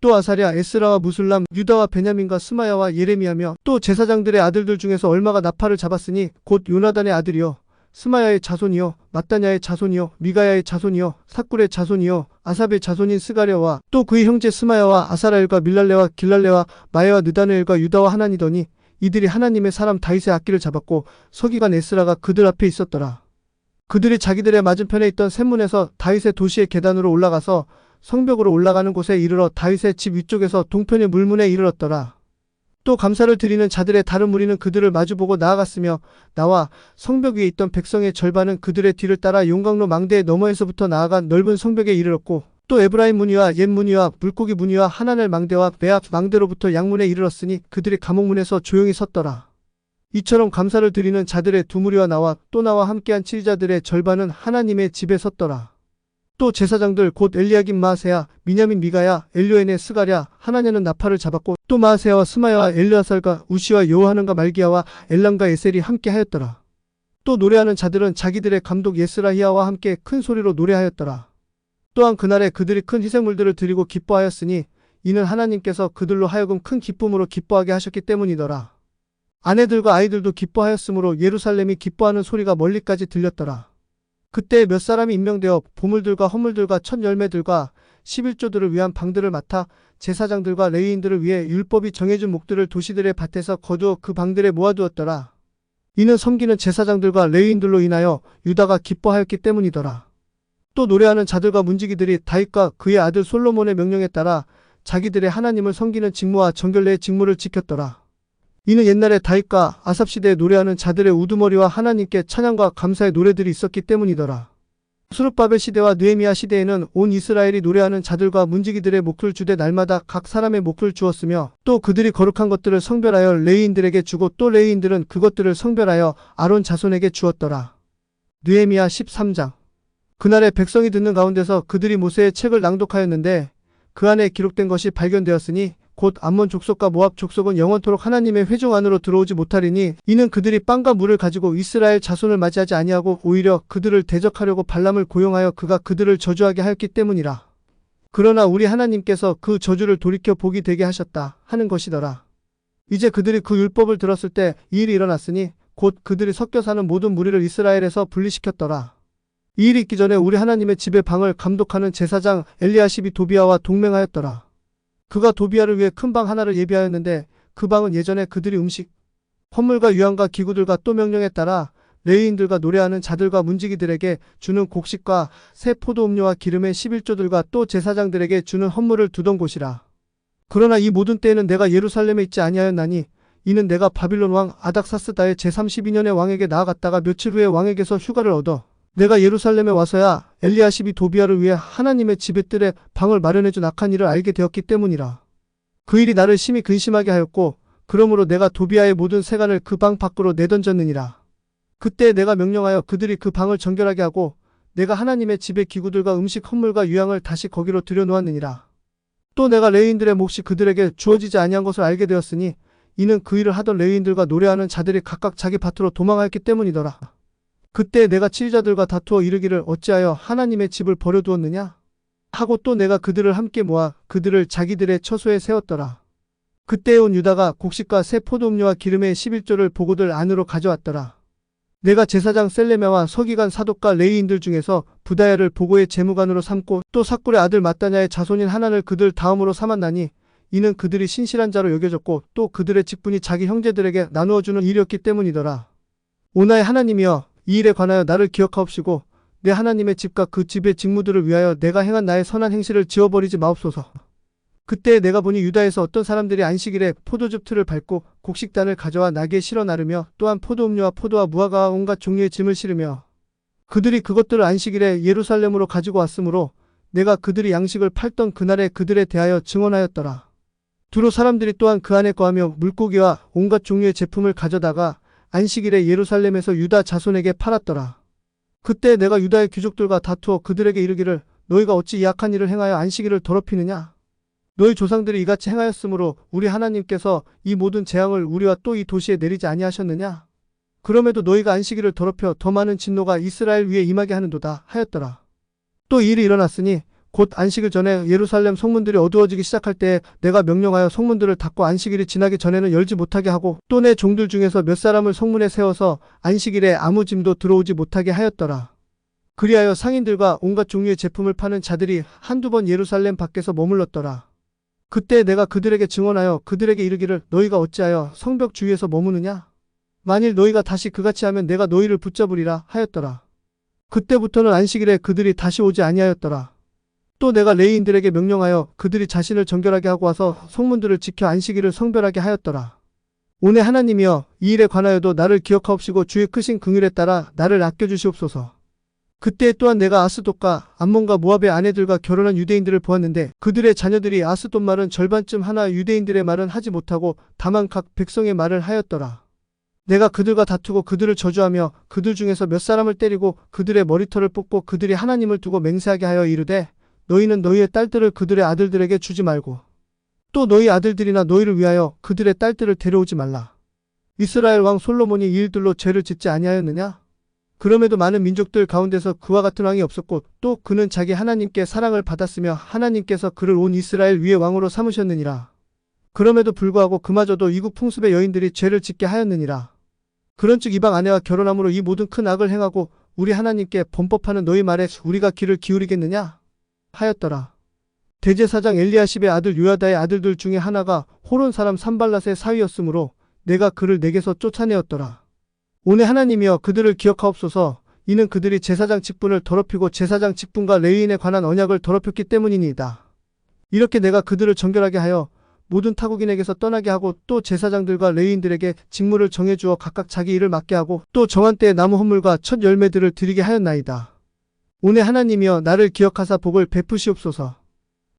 또 아사랴, 에스라와 무술람, 유다와 베냐민과 스마야와 예레미야며 또 제사장들의 아들들 중에서 얼마가 나팔을 잡았으니 곧 요나단의 아들이요 스마야의 자손이요 마따냐의 자손이요 미가야의 자손이요 삭굴의 자손이요 아삽의 자손인 스가랴와 또 그의 형제 스마야와 아사라엘과 밀랄레와 길랄레와 마야와 느다네엘과 유다와 하나니더니 이들이 하나님의 사람 다윗의 악기를 잡았고 서기관 에스라가 그들 앞에 있었더라. 그들이 자기들의 맞은편에 있던 샘문에서 다윗의 도시의 계단으로 올라가서 성벽으로 올라가는 곳에 이르러 다윗의 집 위쪽에서 동편의 물문에 이르렀더라. 또 감사를 드리는 자들의 다른 무리는 그들을 마주보고 나아갔으며 나와 성벽 위에 있던 백성의 절반은 그들의 뒤를 따라 용광로 망대의 너머에서부터 나아간 넓은 성벽에 이르렀고 또 에브라임 문위와 옛 문위와 물고기 문위와 하나넬 망대와 메압 망대로부터 양문에 이르렀으니 그들이 감옥문에서 조용히 섰더라. 이처럼 감사를 드리는 자들의 두 무리와 나와 함께한 치리자들의 절반은 하나님의 집에 섰더라. 또 제사장들 곧 엘리야김 마아세야, 미냐민 미가야, 엘요에네 스가랴, 하나냐는 나팔을 잡았고 또 마아세야와 스마야와 엘르아살과 우시와 요하는과 말기야와 엘람과 에셀이 함께 하였더라. 또 노래하는 자들은 자기들의 감독 예스라히야와 함께 큰 소리로 노래하였더라. 또한 그날에 그들이 큰 희생물들을 드리고 기뻐하였으니 이는 하나님께서 그들로 하여금 큰 기쁨으로 기뻐하게 하셨기 때문이더라. 아내들과 아이들도 기뻐하였으므로 예루살렘이 기뻐하는 소리가 멀리까지 들렸더라. 그때 몇 사람이 임명되어 보물들과 헌물들과 첫 열매들과 11조들을 위한 방들을 맡아 제사장들과 레위인들을 위해 율법이 정해준 목들을 도시들의 밭에서 거두어 그 방들에 모아두었더라. 이는 섬기는 제사장들과 레위인들로 인하여 유다가 기뻐하였기 때문이더라. 또 노래하는 자들과 문지기들이 다윗과 그의 아들 솔로몬의 명령에 따라 자기들의 하나님을 섬기는 직무와 정결례의 직무를 지켰더라. 이는 옛날에 다윗과 아삽 시대에 노래하는 자들의 우두머리와 하나님께 찬양과 감사의 노래들이 있었기 때문이더라. 스룹바벨 시대와 느헤미야 시대에는 온 이스라엘이 노래하는 자들과 문지기들의 몫을 주되 날마다 각 사람의 몫을 주었으며 또 그들이 거룩한 것들을 성별하여 레위인들에게 주고 또 레위인들은 그것들을 성별하여 아론 자손에게 주었더라. 느헤미야 13장. 그날에 백성이 듣는 가운데서 그들이 모세의 책을 낭독하였는데 그 안에 기록된 것이 발견되었으니 곧 암몬 족속과 모압 족속은 영원토록 하나님의 회중 안으로 들어오지 못하리니 이는 그들이 빵과 물을 가지고 이스라엘 자손을 맞이하지 아니하고 오히려 그들을 대적하려고 발람을 고용하여 그가 그들을 저주하게 하였기 때문이라. 그러나 우리 하나님께서 그 저주를 돌이켜 복이 되게 하셨다 하는 것이더라. 이제 그들이 그 율법을 들었을 때 이 일이 일어났으니 곧 그들이 섞여 사는 모든 무리를 이스라엘에서 분리시켰더라. 이 일이 있기 전에 우리 하나님의 집의 방을 감독하는 제사장 엘리야십이 도비아와 동맹하였더라. 그가 도비아를 위해 큰 방 하나를 예비하였는데 그 방은 예전에 그들이 음식, 헌물과 유향과 기구들과 또 명령에 따라 레위인들과 노래하는 자들과 문지기들에게 주는 곡식과 새 포도음료와 기름의 11조들과 또 제사장들에게 주는 헌물을 두던 곳이라. 그러나 이 모든 때에는 내가 예루살렘에 있지 아니하였나니 이는 내가 바빌론 왕 아닥사스다의 제32년에 왕에게 나아갔다가 며칠 후에 왕에게서 휴가를 얻어 내가 예루살렘에 와서야 엘리야십이 도비아를 위해 하나님의 집의 뜰에 방을 마련해준 악한 일을 알게 되었기 때문이라. 그 일이 나를 심히 근심하게 하였고 그러므로 내가 도비아의 모든 세간을 그 방 밖으로 내던졌느니라. 그때 내가 명령하여 그들이 그 방을 정결하게 하고 내가 하나님의 집의 기구들과 음식 헌물과 유향을 다시 거기로 들여놓았느니라. 또 내가 레위인들의 몫이 그들에게 주어지지 아니한 것을 알게 되었으니 이는 그 일을 하던 레위인들과 노래하는 자들이 각각 자기 밭으로 도망하였기 때문이더라. 그때 내가 치리자들과 다투어 이르기를 어찌하여 하나님의 집을 버려두었느냐 하고 또 내가 그들을 함께 모아 그들을 자기들의 처소에 세웠더라. 그때에 온 유다가 곡식과 새 포도음료와 기름의 11조를 보고들 안으로 가져왔더라. 내가 제사장 셀레메와 서기관 사독과 레위인들 중에서 부다야를 보고의 제무관으로 삼고 또 삭굴의 아들 마따냐의 자손인 하난을 그들 다음으로 삼았나니 이는 그들이 신실한 자로 여겨졌고 또 그들의 직분이 자기 형제들에게 나누어주는 일이었기 때문이더라. 오 나의 하나님이여 이 일에 관하여 나를 기억하옵시고 내 하나님의 집과 그 집의 직무들을 위하여 내가 행한 나의 선한 행실을 지워버리지 마옵소서. 그때 내가 보니 유다에서 어떤 사람들이 안식일에 포도즙 틀을 밟고 곡식단을 가져와 나귀에 실어 나르며 또한 포도음료와 포도와 무화과와 온갖 종류의 짐을 실으며 그들이 그것들을 안식일에 예루살렘으로 가지고 왔으므로 내가 그들이 양식을 팔던 그날에 그들에 대하여 증언하였더라. 두로 사람들이 또한 그 안에 거하며 물고기와 온갖 종류의 제품을 가져다가 안식일에 예루살렘에서 유다 자손에게 팔았더라. 그때 내가 유다의 귀족들과 다투어 그들에게 이르기를 너희가 어찌 이 악한 일을 행하여 안식일을 더럽히느냐? 너희 조상들이 이같이 행하였으므로 우리 하나님께서 이 모든 재앙을 우리와 또 이 도시에 내리지 아니하셨느냐? 그럼에도 너희가 안식일을 더럽혀 더 많은 진노가 이스라엘 위에 임하게 하는도다 하였더라. 또 이 일이 일어났으니 곧 안식일 전에 예루살렘 성문들이 어두워지기 시작할 때에 내가 명령하여 성문들을 닫고 안식일이 지나기 전에는 열지 못하게 하고 또 내 종들 중에서 몇 사람을 성문에 세워서 안식일에 아무 짐도 들어오지 못하게 하였더라. 그리하여 상인들과 온갖 종류의 제품을 파는 자들이 한두 번 예루살렘 밖에서 머물렀더라. 그때 내가 그들에게 증언하여 그들에게 이르기를 너희가 어찌하여 성벽 주위에서 머무느냐? 만일 너희가 다시 그같이 하면 내가 너희를 붙잡으리라 하였더라. 그때부터는 안식일에 그들이 다시 오지 아니하였더라. 또 내가 레위인들에게 명령하여 그들이 자신을 정결하게 하고 와서 성문들을 지켜 안식일을 성별하게 하였더라. 오내 하나님이여 이 일에 관하여도 나를 기억하옵시고 주의 크신 긍휼에 따라 나를 아껴주시옵소서. 그때 또한 내가 아스돗과 암몬과 모압의 아내들과 결혼한 유대인들을 보았는데 그들의 자녀들이 아스돗 말은 절반쯤 하나 유대인들의 말은 하지 못하고 다만 각 백성의 말을 하였더라. 내가 그들과 다투고 그들을 저주하며 그들 중에서 몇 사람을 때리고 그들의 머리털을 뽑고 그들이 하나님을 두고 맹세하게 하여 이르되 너희는 너희의 딸들을 그들의 아들들에게 주지 말고 또 너희 아들들이나 너희를 위하여 그들의 딸들을 데려오지 말라. 이스라엘 왕 솔로몬이 이 일들로 죄를 짓지 아니하였느냐? 그럼에도 많은 민족들 가운데서 그와 같은 왕이 없었고 또 그는 자기 하나님께 사랑을 받았으며 하나님께서 그를 온 이스라엘 위의 왕으로 삼으셨느니라. 그럼에도 불구하고 그마저도 이국 풍습의 여인들이 죄를 짓게 하였느니라. 그런즉 이방 아내와 결혼함으로 이 모든 큰 악을 행하고 우리 하나님께 범법하는 너희 말에 우리가 귀를 기울이겠느냐? 하였더라. 대제사장 엘리야십의 아들 요야다의 아들들 중에 하나가 호론 사람 산발랏의 사위였으므로 내가 그를 내게서 쫓아내었더라. 오늘 하나님이여 그들을 기억하옵소서. 이는 그들이 제사장 직분을 더럽히고 제사장 직분과 레위인에 관한 언약을 더럽혔기 때문이니이다. 이렇게 내가 그들을 정결하게 하여 모든 타국인에게서 떠나게 하고 또 제사장들과 레위인들에게 직무를 정해주어 각각 자기 일을 맡게 하고 또 정한 때에 나무 헌물과 첫 열매들을 드리게 하였나이다. 오늘 하나님이여 나를 기억하사 복을 베푸시옵소서.